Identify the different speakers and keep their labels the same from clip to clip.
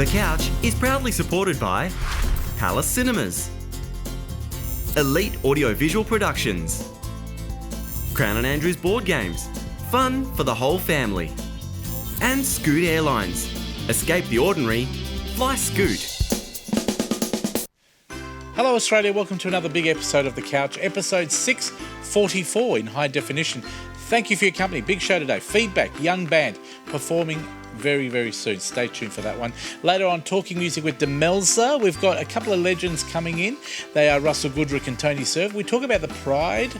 Speaker 1: The Couch is proudly supported by Palace Cinemas, Elite Audiovisual Productions, Crown and Andrews Board Games, fun for the whole family, and Scoot Airlines. Escape the ordinary, fly Scoot.
Speaker 2: Hello Australia, welcome to another big episode of The Couch, episode 644 in high definition. Thank you for your company. Big show today. Feedback, young band, performing very, very soon. Stay tuned for that one. Later on, talking music with Demelza. We've got a couple of legends coming in. They are Russell Goodrick and Tony Serve. We talk about the Pride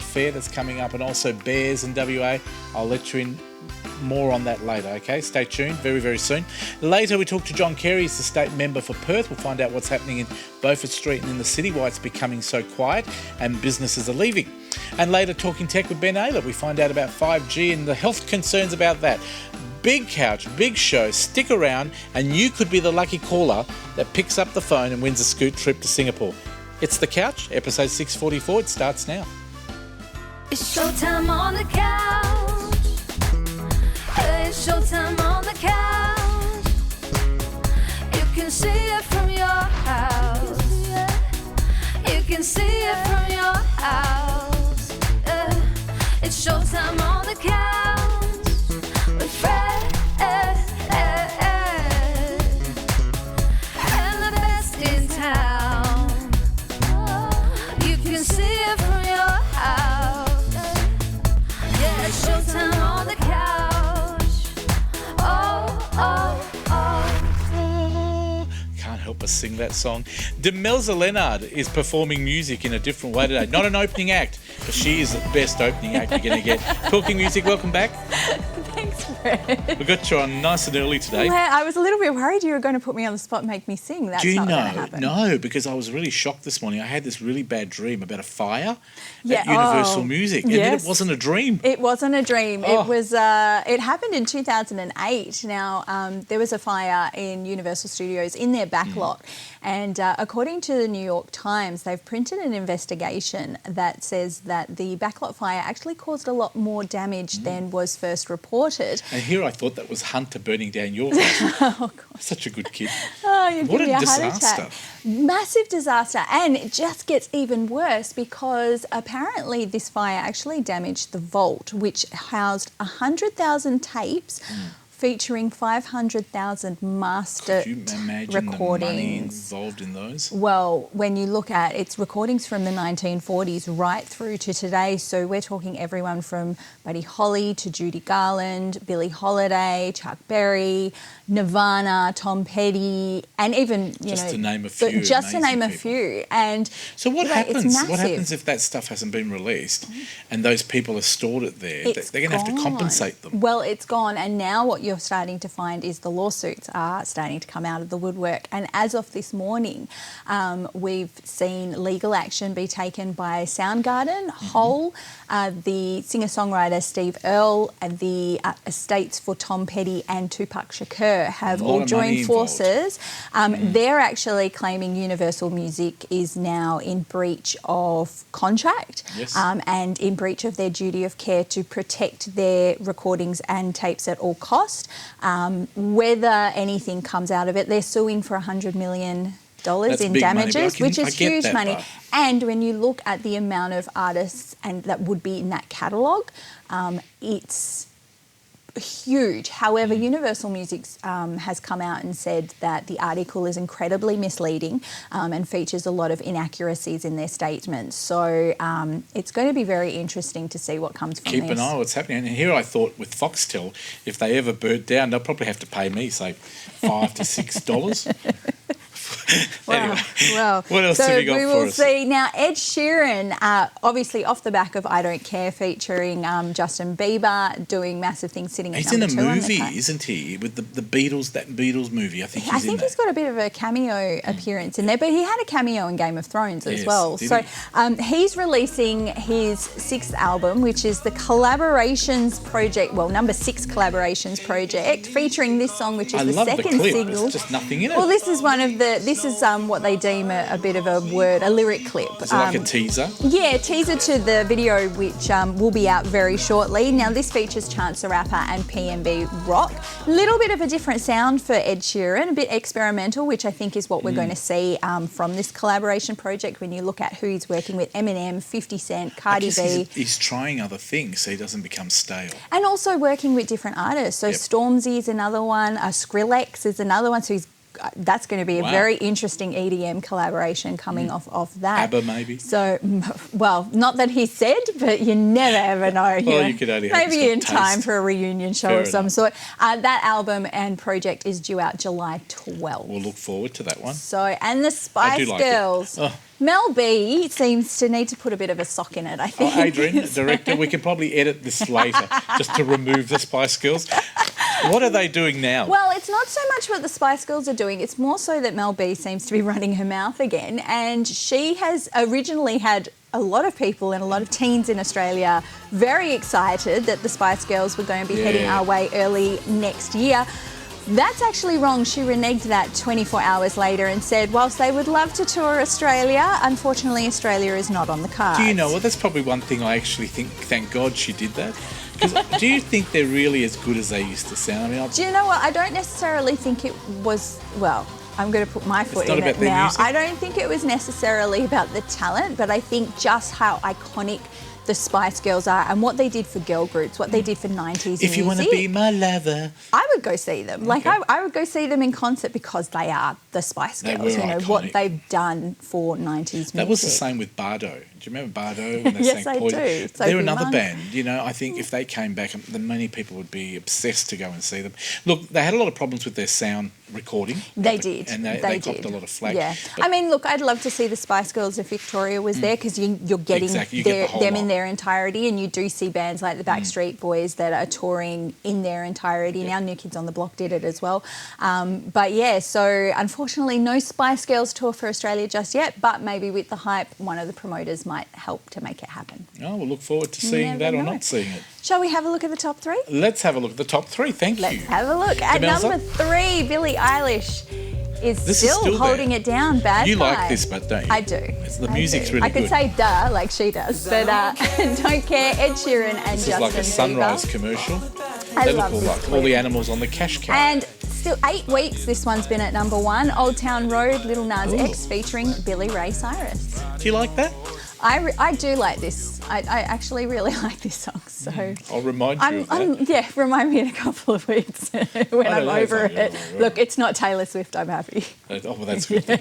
Speaker 2: Fair that's coming up, and also Bears in WA. I'll let you in more on that later, okay? Stay tuned, very, very soon. Later, we talk to John Kerry. He's the state member for Perth. We'll find out what's happening in Beaufort Street and in the city, why it's becoming so quiet and businesses are leaving. And later, talking tech with Ben Ayler. We find out about 5G and the health concerns about that. Big couch, big show. Stick around and you could be the lucky caller that picks up the phone and wins a Scoot trip to Singapore. It's The Couch, episode 644. It starts now.
Speaker 3: It's showtime on the couch. It's showtime on the couch. You can see it from your house. You can see it from your house. It's showtime on the couch with Fred and the best in town. You can see it from your house. Yeah, it's showtime on the couch.
Speaker 2: Can't help but sing that song. Demelza Leonard is performing music in a different way today. Not an opening act, but she is the best opening act you're going to get. Talking music, welcome back.
Speaker 4: Thanks, Fred.
Speaker 2: We got you on nice and early today.
Speaker 4: Well, I was a little bit worried you were going to put me on the spot and make me sing. That's not going to happen.
Speaker 2: No, because I was really shocked this morning. I had this really bad dream about a fire at Universal Music, and then it wasn't a dream.
Speaker 4: It wasn't a dream.
Speaker 2: Oh.
Speaker 4: It was. It happened in 2008. Now, there was a fire in Universal Studios in their back lot, and according to the New York Times, they've printed an investigation that says that the backlot fire actually caused a lot more damage than was first reported.
Speaker 2: And here I thought that was Hunter burning down your house.
Speaker 4: Oh, God.
Speaker 2: Such a good kid.
Speaker 4: Oh, you're
Speaker 2: What
Speaker 4: giving
Speaker 2: a
Speaker 4: me a heart
Speaker 2: disaster.
Speaker 4: attack. Massive disaster. And it just gets even worse because apparently this fire actually damaged the vault, which housed 100,000 tapes featuring 500,000 master
Speaker 2: Could you imagine
Speaker 4: recordings.
Speaker 2: the money involved in those?
Speaker 4: Well, when you look at its recordings from the 1940s right through to today, so we're talking everyone from Buddy Holly to Judy Garland, Billie Holiday, Chuck Berry, Nirvana, Tom Petty, and even,
Speaker 2: Just to name a few
Speaker 4: Just to
Speaker 2: amazing
Speaker 4: name a
Speaker 2: people.
Speaker 4: few. And
Speaker 2: So what
Speaker 4: like, it's
Speaker 2: happens? What
Speaker 4: massive.
Speaker 2: happens if that stuff hasn't been released and those people have stored it there?
Speaker 4: It's
Speaker 2: They're going to have to
Speaker 4: gone.
Speaker 2: compensate them.
Speaker 4: Well, it's gone, and now what you're starting to find is the lawsuits are starting to come out of the woodwork. And as of this morning, we've seen legal action be taken by Soundgarden, Hole, the singer-songwriter Steve Earle, and the estates for Tom Petty and Tupac Shakur have
Speaker 2: A lot
Speaker 4: all
Speaker 2: of money
Speaker 4: joined
Speaker 2: involved.
Speaker 4: forces. They're actually claiming Universal Music is now in breach of contract.
Speaker 2: Yes.
Speaker 4: And in breach of their duty of care to protect their recordings and tapes at all cost. Whether anything comes out of it, they're suing for $100 million
Speaker 2: That's
Speaker 4: in
Speaker 2: big money, but
Speaker 4: damages, which
Speaker 2: I
Speaker 4: is
Speaker 2: get
Speaker 4: huge
Speaker 2: that
Speaker 4: money.
Speaker 2: part.
Speaker 4: And when you look at the amount of artists and that would be in that catalogue, it's huge. However, Universal Music has come out and said that the article is incredibly misleading and features a lot of inaccuracies in their statements. So it's going to be very interesting to see what comes from
Speaker 2: Keep
Speaker 4: this.
Speaker 2: an eye on what's happening. And here I thought with Foxtel, if they ever burnt down, they'll probably have to pay me, say, $5 to $6. Anyway,
Speaker 4: Well,
Speaker 2: what else
Speaker 4: so
Speaker 2: have you got
Speaker 4: we
Speaker 2: for
Speaker 4: will
Speaker 2: us?
Speaker 4: see. Now, Ed Sheeran, obviously off the back of I Don't Care, featuring Justin Bieber, doing massive things, sitting at
Speaker 2: He's in
Speaker 4: number
Speaker 2: a
Speaker 4: 2 on the
Speaker 2: movie,
Speaker 4: chart.
Speaker 2: isn't he? With the Beatles, that Beatles movie. I think he's
Speaker 4: I
Speaker 2: in
Speaker 4: think
Speaker 2: that.
Speaker 4: he's got a bit of a cameo appearance in there, but he had a cameo in Game of Thrones as
Speaker 2: Yes,
Speaker 4: well.
Speaker 2: did
Speaker 4: So
Speaker 2: he?
Speaker 4: he's releasing his 6th album, which is the Collaborations Project, well, number 6 Collaborations Project, featuring this song, which is
Speaker 2: I
Speaker 4: the
Speaker 2: love the
Speaker 4: second
Speaker 2: clip.
Speaker 4: single.
Speaker 2: There's just nothing in it.
Speaker 4: Well, this is this is what they deem a bit of a lyric clip.
Speaker 2: Is it like a teaser?
Speaker 4: Yeah, teaser to the video, which will be out very shortly. Now, this features Chance the Rapper and PNB Rock. Little bit of a different sound for Ed Sheeran, a bit experimental, which I think is what we're going to see from this collaboration project when you look at who he's working with. Eminem, 50 Cent, Cardi B.
Speaker 2: He's trying other things so he doesn't become stale.
Speaker 4: And also working with different artists. So Stormzy is another one, Skrillex is another one. So that's going to be a very interesting EDM collaboration coming off that.
Speaker 2: ABBA maybe?
Speaker 4: So, well, not that he said, but you never ever know.
Speaker 2: Well, you could only hope
Speaker 4: maybe
Speaker 2: it's
Speaker 4: in
Speaker 2: got
Speaker 4: time
Speaker 2: taste.
Speaker 4: for a reunion show
Speaker 2: Fair
Speaker 4: of some
Speaker 2: enough.
Speaker 4: sort. That album and project is due out July 12th.
Speaker 2: We'll look forward to that one.
Speaker 4: So, and the
Speaker 2: I
Speaker 4: Spice
Speaker 2: do like it.
Speaker 4: Girls.
Speaker 2: Oh.
Speaker 4: Mel B seems to need to put a bit of a sock in it, I think.
Speaker 2: Adrian, director, we can probably edit this later just to remove the Spice Girls. What are they doing now?
Speaker 4: Well, it's not so much what the Spice Girls are doing. It's more so that Mel B seems to be running her mouth again. And she has originally had a lot of people and a lot of teens in Australia very excited that the Spice Girls were going to be heading our way early next year. That's actually wrong. She reneged that 24 hours later and said, whilst they would love to tour Australia, unfortunately Australia is not on the cards.
Speaker 2: Do you know what? That's probably one thing I actually think, thank God she did that. Because do you think they're really as good as they used to sound? I mean,
Speaker 4: Do you know what? I don't necessarily think it was, well, I'm going to put my foot
Speaker 2: not
Speaker 4: in
Speaker 2: about
Speaker 4: it
Speaker 2: their
Speaker 4: now.
Speaker 2: music?
Speaker 4: I don't think it was necessarily about the talent, but I think just how iconic the Spice Girls are and what they did for girl groups, what they did for 90s music.
Speaker 2: if you want to be my lover.
Speaker 4: I would go see them. Like, I would go see them in concert because they are the Spice
Speaker 2: They
Speaker 4: Girls.
Speaker 2: were
Speaker 4: You know,
Speaker 2: iconic.
Speaker 4: what they've done for 90s music.
Speaker 2: That was the same with Bardo. Do you remember Bardo when they
Speaker 4: Yes,
Speaker 2: sang
Speaker 4: I
Speaker 2: Poison?
Speaker 4: do. Sophie
Speaker 2: They're another
Speaker 4: Monk.
Speaker 2: band. You know, I think if they came back, then many people would be obsessed to go and see them. Look, they had a lot of problems with their sound recording.
Speaker 4: They did.
Speaker 2: And they copped
Speaker 4: did.
Speaker 2: a lot of flack.
Speaker 4: Yeah.
Speaker 2: But
Speaker 4: I mean, look, I'd love to see the Spice Girls if Victoria was there because you're getting
Speaker 2: Exactly, you get the whole
Speaker 4: them
Speaker 2: lot.
Speaker 4: in their entirety, and you do see bands like the Backstreet Boys that are touring in their entirety. Now New Kids on the Block did it as well. But yeah, so unfortunately no Spice Girls tour for Australia just yet, but maybe with the hype, one of the promoters might help to make it happen.
Speaker 2: oh, we'll look forward to seeing
Speaker 4: never
Speaker 2: that or
Speaker 4: know.
Speaker 2: not seeing it.
Speaker 4: Shall we have a look at the top three?
Speaker 2: Let's have a look at the top three. Thank
Speaker 4: Let's
Speaker 2: you.
Speaker 4: have a look. At
Speaker 2: Demelza?
Speaker 4: number 3, Billie Eilish is
Speaker 2: This is
Speaker 4: still
Speaker 2: still
Speaker 4: holding
Speaker 2: there.
Speaker 4: it down. Bad
Speaker 2: You
Speaker 4: guy.
Speaker 2: like this, but don't you?
Speaker 4: I do.
Speaker 2: The
Speaker 4: I
Speaker 2: music's
Speaker 4: do.
Speaker 2: really
Speaker 4: I could
Speaker 2: good.
Speaker 4: say duh like she does, but don't care. Ed Sheeran and
Speaker 2: This is
Speaker 4: Justin
Speaker 2: like a Sunrise
Speaker 4: Bieber.
Speaker 2: commercial.
Speaker 4: I
Speaker 2: They
Speaker 4: love
Speaker 2: look all
Speaker 4: this
Speaker 2: like
Speaker 4: clip.
Speaker 2: all the animals on the cash cow.
Speaker 4: And still 8 weeks, this one's been at number 1. Old Town Road, Little Nas X featuring Billy Ray Cyrus.
Speaker 2: Do you like that?
Speaker 4: I do like this. I actually really like this song. So
Speaker 2: I'll remind you of that.
Speaker 4: yeah, remind me in a couple of weeks when
Speaker 2: I
Speaker 4: I'm
Speaker 2: don't know if
Speaker 4: over
Speaker 2: I'll be
Speaker 4: it.
Speaker 2: over it.
Speaker 4: Look, it's not Taylor Swift. I'm happy.
Speaker 2: Oh, well, that's good. Then.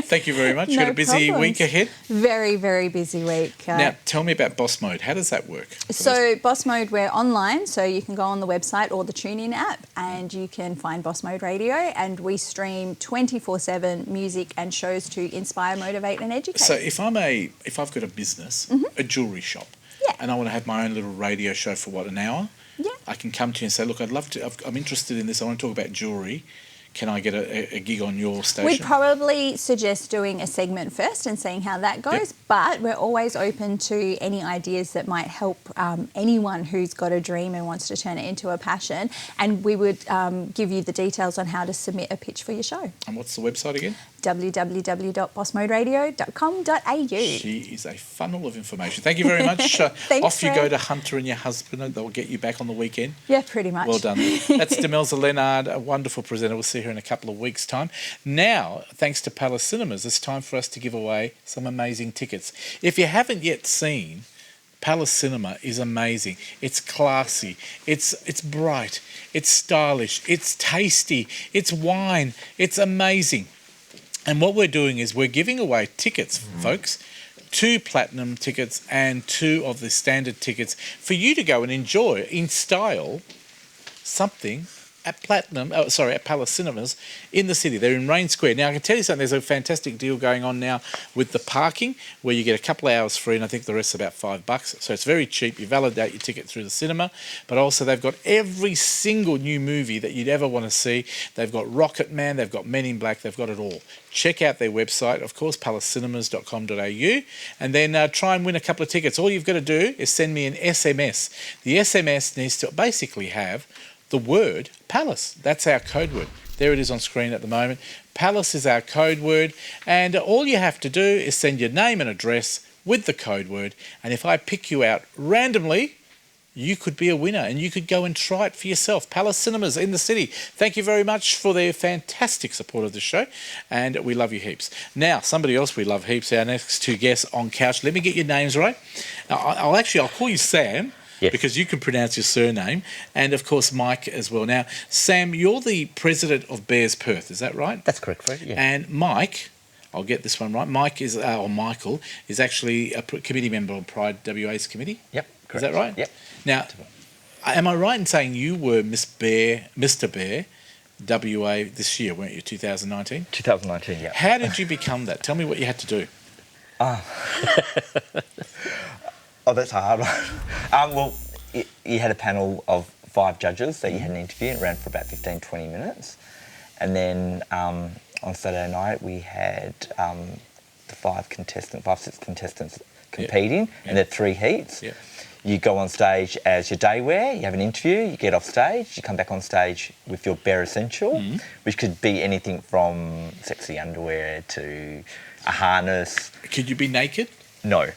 Speaker 2: Thank you very much. You've
Speaker 4: No
Speaker 2: got a busy
Speaker 4: problems.
Speaker 2: week ahead.
Speaker 4: Very, very busy week.
Speaker 2: Now, tell me about Boss Mode. How does that work?
Speaker 4: So Boss Mode, we're online, so you can go on the website or the TuneIn app and you can find Boss Mode Radio, and we stream 24/7 music and shows to inspire, motivate and educate.
Speaker 2: So if I've got a business, a jewellery shop,
Speaker 4: Yeah.
Speaker 2: and I want to have my own little radio show for an hour,
Speaker 4: Yeah.
Speaker 2: I can come to you and say, look, I'd love to. I'm interested in this. I want to talk about jewellery. Can I get a gig on your station?
Speaker 4: We'd probably suggest doing a segment first and seeing how that goes, but we're always open to any ideas that might help anyone who's got a dream and wants to turn it into a passion. And we would give you the details on how to submit a pitch for your show.
Speaker 2: And what's the website again?
Speaker 4: www.bossmoderadio.com.au.
Speaker 2: She is a funnel of information. Thank you very much.
Speaker 4: Thanks,
Speaker 2: Off you go
Speaker 4: Fred.
Speaker 2: to Hunter and your husband, and they'll get you back on the weekend.
Speaker 4: Yeah, pretty much.
Speaker 2: Well done. That's Demelza Leonard, a wonderful presenter. We'll see her in a couple of weeks' time. Now, thanks to Palace Cinemas, it's time for us to give away some amazing tickets. If you haven't yet seen, Palace Cinema is amazing. It's classy. It's bright. It's stylish. It's tasty. It's wine. It's amazing. And what we're doing is we're giving away tickets, folks. 2 platinum tickets and 2 of the standard tickets for you to go and enjoy in style something at Palace Cinemas in the city. They're in Rain Square. Now, I can tell you something, there's a fantastic deal going on now with the parking where you get a couple of hours free, and I think the rest's about $5. So it's very cheap. You validate your ticket through the cinema, but also they've got every single new movie that you'd ever want to see. They've got Rocket Man, they've got Men in Black, they've got it all. Check out their website, of course, palacecinemas.com.au, and then try and win a couple of tickets. All you've got to do is send me an SMS. The SMS needs to basically have the word Palace. That's our code word. There it is on screen at the moment. Palace is our code word, and all you have to do is send your name and address with the code word, and if I pick you out randomly, you could be a winner and you could go and try it for yourself. Palace Cinemas in the city. Thank you very much for their fantastic support of the show, and we love you heaps. Now, somebody else we love heaps, our next two guests on Couch. Let me get your names right. Now, I'll call you Sam.
Speaker 5: Yes.
Speaker 2: Because you can pronounce your surname, and of course Mike as well. Now, Sam, you're the president of Bears Perth, is that right?
Speaker 5: That's correct, Fred. Yeah.
Speaker 2: And Mike, I'll get this one right. Michael is actually a committee member on Pride WA's committee.
Speaker 5: Yep. Correct.
Speaker 2: Is that right?
Speaker 5: Yep.
Speaker 2: Now, am I right in saying you were Mr. Bear WA this year, weren't you? 2019.
Speaker 5: 2019. Yeah.
Speaker 2: How did you become that? Tell me what you had to do.
Speaker 5: Oh, that's a hard one. Well, you had a panel of 5 judges that you had an interview and it ran for about 15, 20 minutes. And then on Saturday night we had the 6 contestants competing, and there are 3 heats.
Speaker 2: Yeah.
Speaker 5: You go on stage as your day wear, you have an interview, you get off stage, you come back on stage with your bare essential, which could be anything from sexy underwear to a harness.
Speaker 2: Could you be naked?
Speaker 5: No.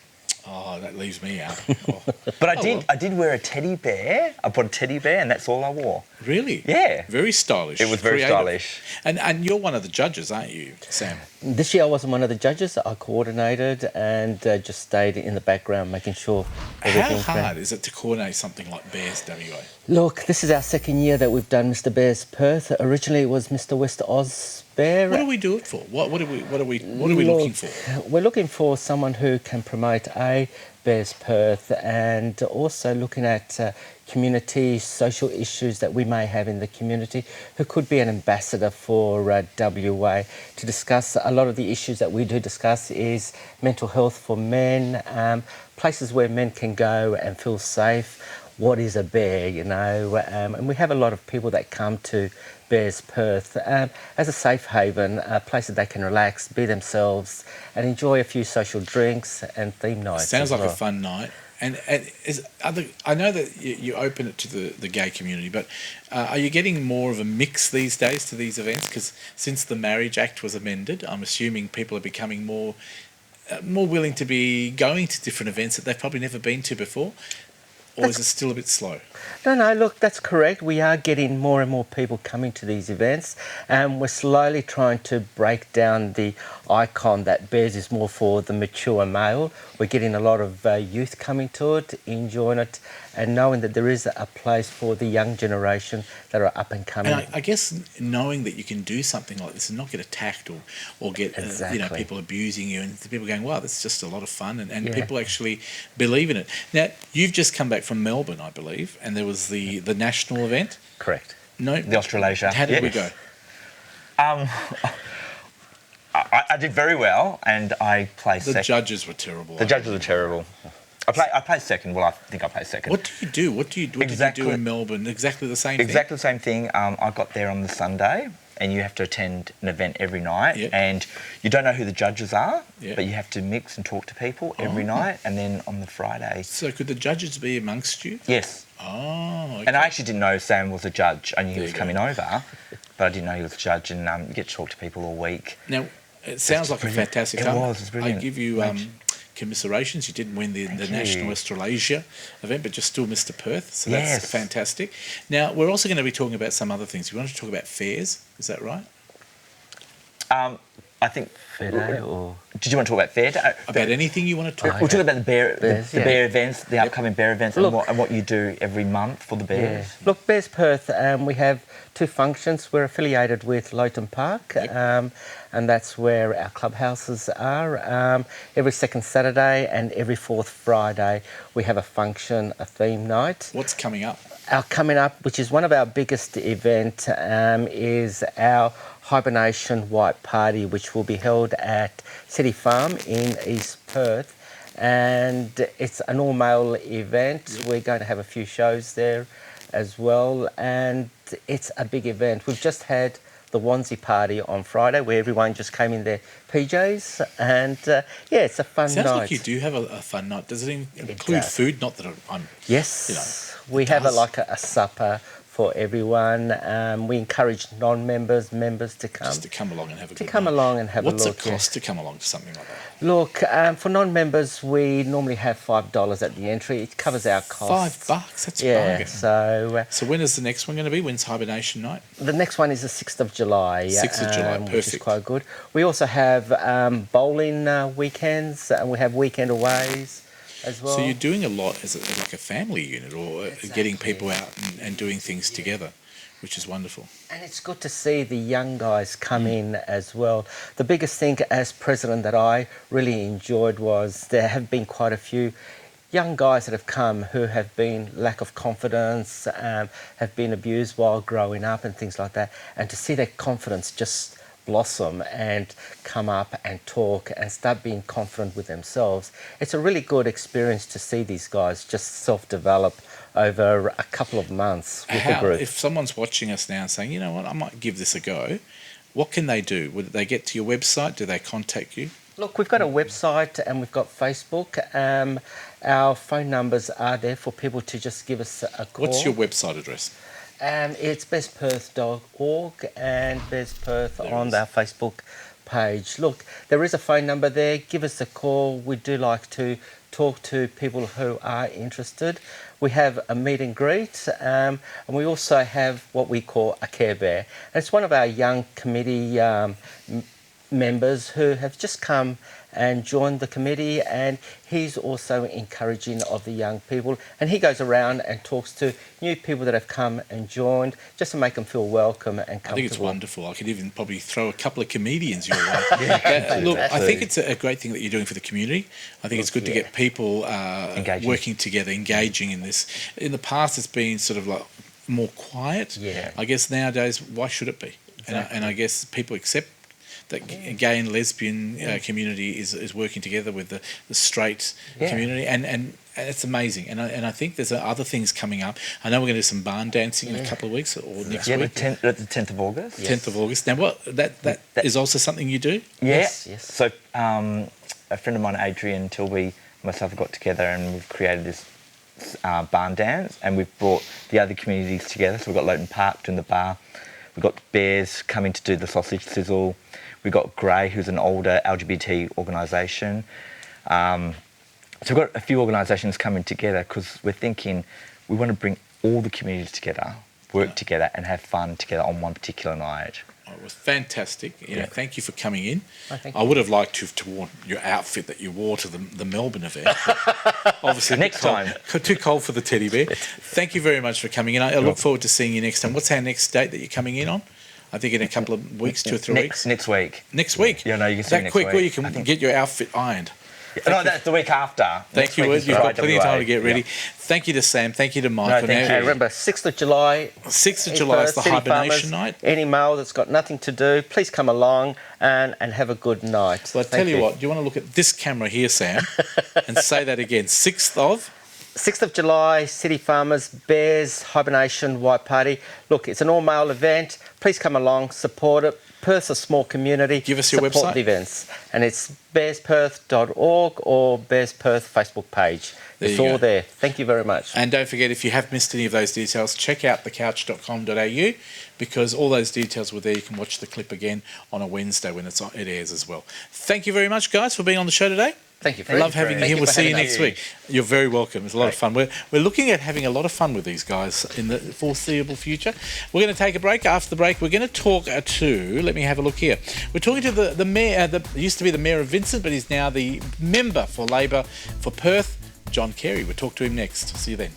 Speaker 2: Oh, that leaves me out. Oh.
Speaker 5: But
Speaker 2: well.
Speaker 5: I did wear a teddy bear. I bought a teddy bear and that's all I wore.
Speaker 2: Really?
Speaker 5: Yeah.
Speaker 2: Very stylish.
Speaker 5: It was very
Speaker 2: creative.
Speaker 5: stylish.
Speaker 2: And you're one of the judges, aren't you, Sam?
Speaker 6: This year I wasn't one of the judges. I coordinated and just stayed in the background making sure
Speaker 2: How
Speaker 6: everything
Speaker 2: hard is it to coordinate something like Bears WA?
Speaker 6: Look, this is our second year that we've done Mr. Bears Perth. Originally it was Mr. West Oz Bear.
Speaker 2: What do we do it for? What are we looking for?
Speaker 6: We're looking for someone who can promote Bears Perth and also looking at community social issues that we may have in the community, who could be an ambassador for WA to discuss. A lot of the issues that we do discuss is mental health for men, places where men can go and feel safe. What is a bear, you know? And we have a lot of people that come to Bears Perth as a safe haven, a place that they can relax, be themselves, and enjoy a few social drinks and theme nights.
Speaker 2: Sounds like
Speaker 6: well.
Speaker 2: a fun night. And I know that you open it to the gay community, but are you getting more of a mix these days to these events? Because since the Marriage Act was amended, I'm assuming people are becoming more willing to be going to different events that they've probably never been to before. Or is it still a bit slow?
Speaker 6: No, look, that's correct. We are getting more and more people coming to these events, and we're slowly trying to break down the icon that Bears is more for the mature male. We're getting a lot of youth coming to it, enjoying it, and knowing that there is a place for the young generation that are up and coming.
Speaker 2: And I guess knowing that you can do something like this and not get attacked or get
Speaker 6: Exactly.
Speaker 2: people abusing you, and people going, wow, that's just a lot of fun, and people actually believe in it. Now, you've just come back from Melbourne, I believe, and there was the national event.
Speaker 5: Correct.
Speaker 2: No,
Speaker 5: The Australasia.
Speaker 2: How did we
Speaker 5: Yes.
Speaker 2: go?
Speaker 5: I did very well and I placed
Speaker 2: The
Speaker 5: second.
Speaker 2: judges were terrible.
Speaker 5: The judges were terrible. I placed second. Well, I think I placed second.
Speaker 2: What do you do? What did you do in Melbourne? Exactly the same thing?
Speaker 5: Exactly the same thing. I got there on the Sunday, and you have to attend an event every night,
Speaker 2: Yep.
Speaker 5: and you don't know who the judges are,
Speaker 2: Yep.
Speaker 5: but you have to mix and talk to people every night, and then on the Friday.
Speaker 2: So could the judges be amongst you?
Speaker 5: Yes.
Speaker 2: Oh, okay.
Speaker 5: And I actually didn't know Sam was a judge. I knew he
Speaker 2: There
Speaker 5: was
Speaker 2: you go.
Speaker 5: coming over, but I didn't know he was a judge, and you get to talk to people all week.
Speaker 2: Now, it sounds like
Speaker 5: brilliant.
Speaker 2: a fantastic
Speaker 5: It
Speaker 2: time.
Speaker 5: was, it was brilliant.
Speaker 2: I give you commiserations. You didn't win the
Speaker 5: Thank
Speaker 2: National
Speaker 5: you.
Speaker 2: Australasia event, but you're still Mr. Perth, so that's
Speaker 5: Yes.
Speaker 2: fantastic. Now, we're also going to be talking about some other things. We want to talk about fairs, is that right?
Speaker 5: I think.
Speaker 6: Fair day or...
Speaker 5: Did you want to talk about Fair Day?
Speaker 2: About anything you want to talk
Speaker 5: We'll talk about the bear events, the upcoming bear events,
Speaker 6: Look-
Speaker 5: and what you do every month for the bears.
Speaker 6: Yeah. Look, Bears Perth, we have 2 functions. We're affiliated with Lowton Park, and that's where our clubhouses are. Every second Saturday and every 4th Friday, we have a function, a theme night.
Speaker 2: What's coming up?
Speaker 6: Our coming up, which is one of our biggest events, is our Hibernation White Party, which will be held at City Farm in East Perth. And it's an all-male event. We're going to have a few shows there as well. And it's a big event. We've just had the Wanzi party on Friday where everyone just came in their PJs. And it's a fun
Speaker 2: Sounds
Speaker 6: night.
Speaker 2: like you do have a fun night. Does it include
Speaker 6: does.
Speaker 2: food? Not that I'm
Speaker 6: Yes.
Speaker 2: You know,
Speaker 6: we
Speaker 2: it
Speaker 6: have
Speaker 2: does.
Speaker 6: a supper for everyone. We encourage non-members, members to come.
Speaker 2: Just to come along and have a good
Speaker 6: come
Speaker 2: night.
Speaker 6: along and have a
Speaker 2: What's
Speaker 6: look.
Speaker 2: it cost to come along to something like that?
Speaker 6: Look, for non-members, we normally have $5 at the entry. It covers our costs.
Speaker 2: $5, that's a
Speaker 6: Yeah,
Speaker 2: bargain.
Speaker 6: so
Speaker 2: So when is the next one going to be? When's Hibernation Night?
Speaker 6: the next one is the 6th of July.
Speaker 2: 6th of July,
Speaker 6: Which is
Speaker 2: perfect.
Speaker 6: quite good. We also have bowling weekends, and we have weekend aways as well.
Speaker 2: So you're doing a lot as like a family unit, or getting people out and doing things together, which is wonderful.
Speaker 6: And it's good to see the young guys come in as well. The biggest thing as president that I really enjoyed was there have been quite a few young guys that have come who have been lack of confidence, have been abused while growing up and things like that. And to see their confidence just blossom and come up and talk and start being confident with themselves, it's a really good experience to see these guys just self-develop over a couple of months with the group.
Speaker 2: If someone's watching us now and saying, you know what, I might give this a go, what can they do? Would they get to your website? Do they contact you?
Speaker 6: Look, we've got a website and we've got Facebook. Our phone numbers are there for people to just give us a call.
Speaker 2: What's your website address?
Speaker 6: It's bestperth.org and bestperth
Speaker 2: There
Speaker 6: on
Speaker 2: is.
Speaker 6: our Facebook page. Look, there is a phone number there. Give us a call. We do like to talk to people who are interested. We have a meet and greet, and we also have what we call a Care Bear. And it's one of our young committee members who have just come and joined the committee, and he's also encouraging of the young people, and he goes around and talks to new people that have come and joined just to make them feel welcome and comfortable.
Speaker 2: I think it's wonderful. I could even probably throw a couple of comedians your way. Look, I think it's a great thing that you're doing for the community. I think it's good to get people
Speaker 5: Engaging.
Speaker 2: working together, engaging in this. In the past, it's been sort of like more quiet.
Speaker 6: Yeah.
Speaker 2: I guess nowadays, why should it be? And I guess people accept that gay and lesbian community is working together with the straight community, and it's amazing. And I think there's other things coming up. I know we're going to do some barn dancing in a couple of weeks or next
Speaker 5: Yeah, the
Speaker 2: week.
Speaker 5: 10th of August.
Speaker 2: 10th of August. Now, what that is also something you do?
Speaker 5: Yeah.
Speaker 6: Yes.
Speaker 5: So a friend of mine, Adrian Tilby, myself have got together and we've created this barn dance, and we've brought the other communities together. So we've got Lowton Park doing the bar. We've got Bears coming to do the sausage sizzle. We've got Grey, who's an older LGBT organisation. So we've got a few organisations coming together because we're thinking we want to bring all the communities together, work together and have fun together on one particular night.
Speaker 2: Oh, it was fantastic. You know, thank you for coming in.
Speaker 6: Oh, thank
Speaker 2: I would have liked to have worn your outfit that you wore to the Melbourne event. but obviously,
Speaker 5: Next time.
Speaker 2: Too cold for the teddy bear. Thank you very much for coming in. I look forward to seeing you next time. What's our next date that you're coming in on? I think in a couple of weeks, 2 or 3 weeks.
Speaker 5: Next week.
Speaker 2: Next week.
Speaker 5: Yeah, no, you can see
Speaker 2: that
Speaker 5: me next
Speaker 2: quick where you
Speaker 5: week.
Speaker 2: can
Speaker 5: I think-
Speaker 2: get your outfit ironed.
Speaker 5: No, that's the week after.
Speaker 2: Thank
Speaker 5: Next
Speaker 2: you,
Speaker 5: week
Speaker 2: Ed.
Speaker 5: is
Speaker 2: You've got
Speaker 5: Friday,
Speaker 2: plenty of time
Speaker 5: WA.
Speaker 2: to get ready.
Speaker 5: Yeah.
Speaker 2: Thank you to Sam. Thank you to
Speaker 5: No,
Speaker 2: Michael.
Speaker 5: thank
Speaker 2: Now,
Speaker 5: you.
Speaker 6: Remember, 6th of July.
Speaker 2: 6th of
Speaker 6: in
Speaker 2: July is
Speaker 6: Perth,
Speaker 2: the
Speaker 6: City
Speaker 2: hibernation
Speaker 6: Farmers.
Speaker 2: night.
Speaker 6: Any male that's got nothing to do, please come along and have a good night.
Speaker 2: Well, I tell you what, do you want to look at this camera here, Sam, and say that again? 6th of?
Speaker 6: 6th of July, City Farmers, Bears, Hibernation, White Party. Look, it's an all-male event. Please come along, support it. Perth's a small community.
Speaker 2: Give us your
Speaker 6: support
Speaker 2: website.
Speaker 6: the events. And it's bearsperth.org or Bears Perth Facebook page.
Speaker 2: There
Speaker 6: It's
Speaker 2: you
Speaker 6: all
Speaker 2: go.
Speaker 6: there. Thank you very much.
Speaker 2: And don't forget, if you have missed any of those details, check out thecouch.com.au, because all those details were there. You can watch the clip again on a Wednesday when it airs as well. Thank you very much, guys, for being on the show today.
Speaker 6: Thank you.
Speaker 2: I love having you
Speaker 6: Thank
Speaker 2: here. We'll
Speaker 6: for
Speaker 2: see you
Speaker 6: having
Speaker 2: next
Speaker 6: us.
Speaker 2: week. You're very welcome. It's a lot of fun. We're looking at having a lot of fun with these guys in the foreseeable future. We're going to take a break. After the break, we're going to talk to, let me have a look here. We're talking to the mayor, used to be the mayor of Vincent, but he's now the member for Labor for Perth, John Carey. We'll talk to him next. See you then.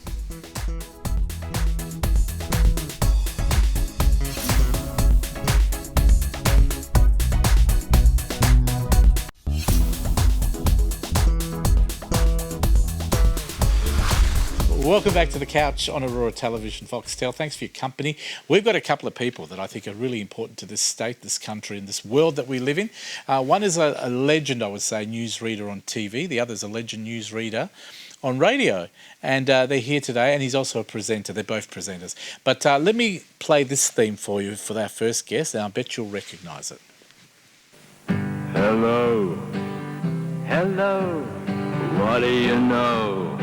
Speaker 2: Welcome back to the couch on Aurora Television, Foxtel. Thanks for your company. We've got a couple of people that I think are really important to this state, this country, and this world that we live in. One is a legend, I would say, newsreader on TV. The other is a legend newsreader on radio. And they're here today, and he's also a presenter. They're both presenters. But let me play this theme for you for our first guest, and I bet you'll recognise it.
Speaker 7: Hello, hello, what do you know?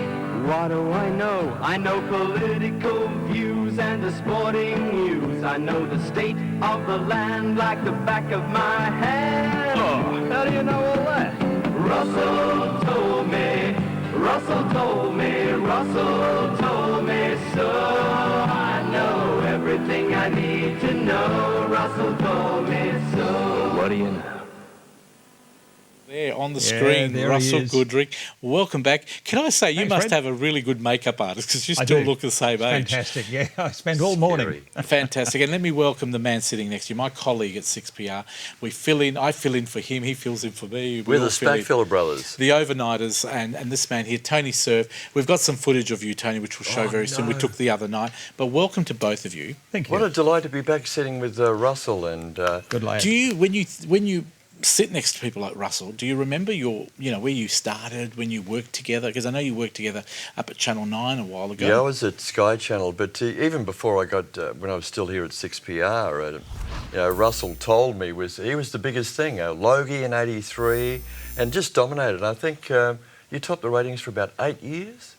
Speaker 7: What do I know? I know political views and the sporting news. I know the state of the land like the back of my hand.
Speaker 8: Oh, how do you know all that?
Speaker 7: Russell told me, Russell told me, Russell told me so. I know everything I need to know. Russell told me so.
Speaker 8: What do you know?
Speaker 2: There on the
Speaker 9: Yeah,
Speaker 2: screen,
Speaker 9: there he
Speaker 2: Russell
Speaker 9: is.
Speaker 2: Goodrick. Welcome back. Can I say, you
Speaker 9: Thanks,
Speaker 2: must
Speaker 9: Fred.
Speaker 2: have a really good makeup artist because you
Speaker 9: I
Speaker 2: still
Speaker 9: do.
Speaker 2: look the same age.
Speaker 9: Fantastic, yeah. I spent all morning.
Speaker 2: Fantastic. And let me welcome the man sitting next to you, my colleague at 6PR. I fill in for him, he fills in for me.
Speaker 10: We're
Speaker 2: all
Speaker 10: the
Speaker 2: fill in.
Speaker 10: Spackfiller brothers.
Speaker 2: The overnighters and this man here, Tony Serve. We've got some footage of you, Tony, which we'll show very soon. We
Speaker 10: no.
Speaker 2: took the other night. But welcome to both of you.
Speaker 9: Thank you.
Speaker 10: What a delight to be back sitting with Russell and
Speaker 9: Good lad.
Speaker 2: Do you, when you sit next to people like Russell, do you remember where you started, when you worked together? Because I know you worked together up at Channel 9 a while ago.
Speaker 10: yeah, I was at Sky Channel, but even before I got when I was still here at 6PR, Russell told me he was the biggest thing. Logie in '83, and just dominated. I think you topped the ratings for about 8 years.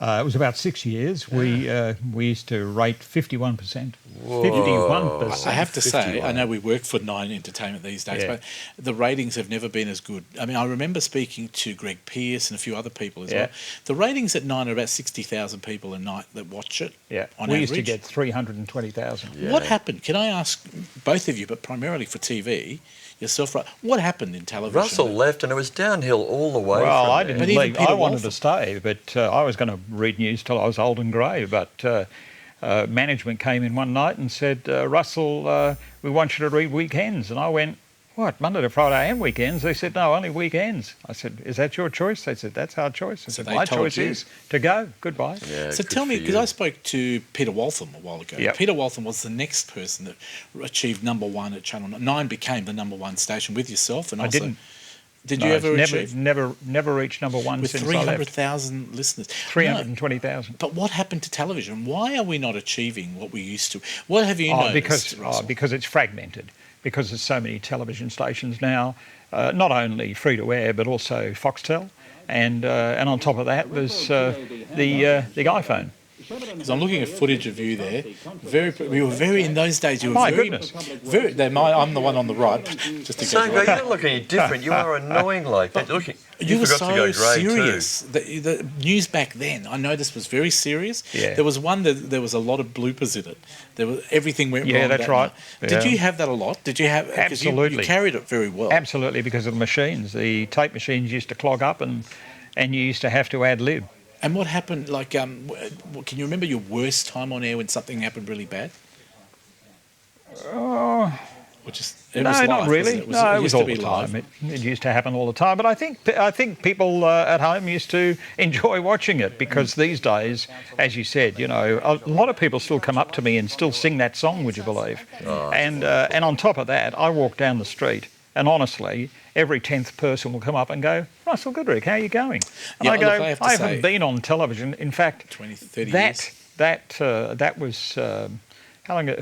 Speaker 9: It was about 6 years. We used to rate 51%.
Speaker 10: Whoa.
Speaker 9: 51%.
Speaker 2: I have to say,
Speaker 10: 51.
Speaker 2: I know we work for Nine Entertainment these days,
Speaker 9: Yeah.
Speaker 2: but the ratings have never been as good. I mean, I remember speaking to Greg Pearce and a few other people as
Speaker 9: Yeah.
Speaker 2: well. The ratings at Nine are about 60,000 people a night that watch it.
Speaker 9: Yeah,
Speaker 2: on
Speaker 9: we
Speaker 2: average.
Speaker 9: used to get 320,000.
Speaker 10: Yeah.
Speaker 2: What happened? Can I ask both of you, but primarily for TV, yourself, what happened in television?
Speaker 10: Russell left, and it was downhill all the way.
Speaker 9: Well,
Speaker 10: from
Speaker 9: I
Speaker 10: there.
Speaker 9: didn't
Speaker 2: But even
Speaker 9: leave.
Speaker 2: Peter
Speaker 9: I wanted
Speaker 2: Waltham.
Speaker 9: to stay, but I was going to read news till I was old and grey. But management came in one night and said, Russell, we want you to read weekends. And I went, what, Monday to Friday and weekends? They said, no, only weekends. I said, is that your choice? They said, that's our choice. I
Speaker 2: So
Speaker 9: said,
Speaker 2: they
Speaker 9: my
Speaker 2: told
Speaker 9: choice
Speaker 2: you.
Speaker 9: is to go. Goodbye.
Speaker 10: Yeah,
Speaker 2: So
Speaker 10: good
Speaker 2: tell me,
Speaker 10: for
Speaker 2: because
Speaker 10: you.
Speaker 2: I spoke to Peter Waltham a while ago.
Speaker 9: Yep.
Speaker 2: Peter Waltham was the next person that achieved #1 at Channel 9. Nine became the #1 station with yourself, and
Speaker 9: I
Speaker 2: also.
Speaker 9: didn't.
Speaker 2: Did
Speaker 9: No,
Speaker 2: you ever
Speaker 9: it's
Speaker 2: achieve
Speaker 9: never reached #1
Speaker 2: with
Speaker 9: since I left.
Speaker 2: 300,000 listeners?
Speaker 9: 320,000.
Speaker 2: But what happened to television? Why are we not achieving what we used to? What have you
Speaker 9: Oh,
Speaker 2: noticed, Russell?
Speaker 9: because it's fragmented. Because there's so many television stations now, not only free to air but also Foxtel, and on top of that there's the iPhone.
Speaker 2: Because I'm looking at footage of you there. We were very in those days. You were
Speaker 9: My
Speaker 2: very,
Speaker 9: goodness.
Speaker 2: very. I'm the one on the right. Just in case.
Speaker 10: Same guy, you don't look any different. You are annoying like that. Look,
Speaker 2: You were
Speaker 10: forgot
Speaker 2: so
Speaker 10: to go grey
Speaker 2: serious. The news back then, I know this was very serious.
Speaker 9: Yeah.
Speaker 2: There was one that there was a lot of bloopers in it. Everything went
Speaker 9: Yeah,
Speaker 2: wrong.
Speaker 9: that's
Speaker 2: that
Speaker 9: right.
Speaker 2: night.
Speaker 9: Yeah.
Speaker 2: Did you have that a lot? Did you have? 'Cause you
Speaker 9: Absolutely.
Speaker 2: carried it very well.
Speaker 9: Absolutely, because of the machines. The tape machines used to clog up, and you used to have to ad lib.
Speaker 2: And what happened? Like, can you remember your worst time on air when something happened really bad?
Speaker 9: Oh,
Speaker 2: Or just
Speaker 9: no,
Speaker 2: was
Speaker 9: not
Speaker 2: life,
Speaker 9: really.
Speaker 2: wasn't it?
Speaker 9: No, it
Speaker 2: used
Speaker 9: was
Speaker 2: to
Speaker 9: all
Speaker 2: be
Speaker 9: the
Speaker 2: live.
Speaker 9: time. It used to happen all the time. But I think people at home used to enjoy watching it, because these days, as you said, a lot of people still come up to me and still sing that song. Would you believe? And on top of that, I walk down the street, and honestly, every 10th person will come up and go, Russell Goodrick, how are you going? And
Speaker 2: Yeah,
Speaker 9: I go,
Speaker 2: look, I have to
Speaker 9: I
Speaker 2: say-
Speaker 9: haven't been on television. In fact,
Speaker 2: 20, 30
Speaker 9: that
Speaker 2: years.
Speaker 9: that was how long ago?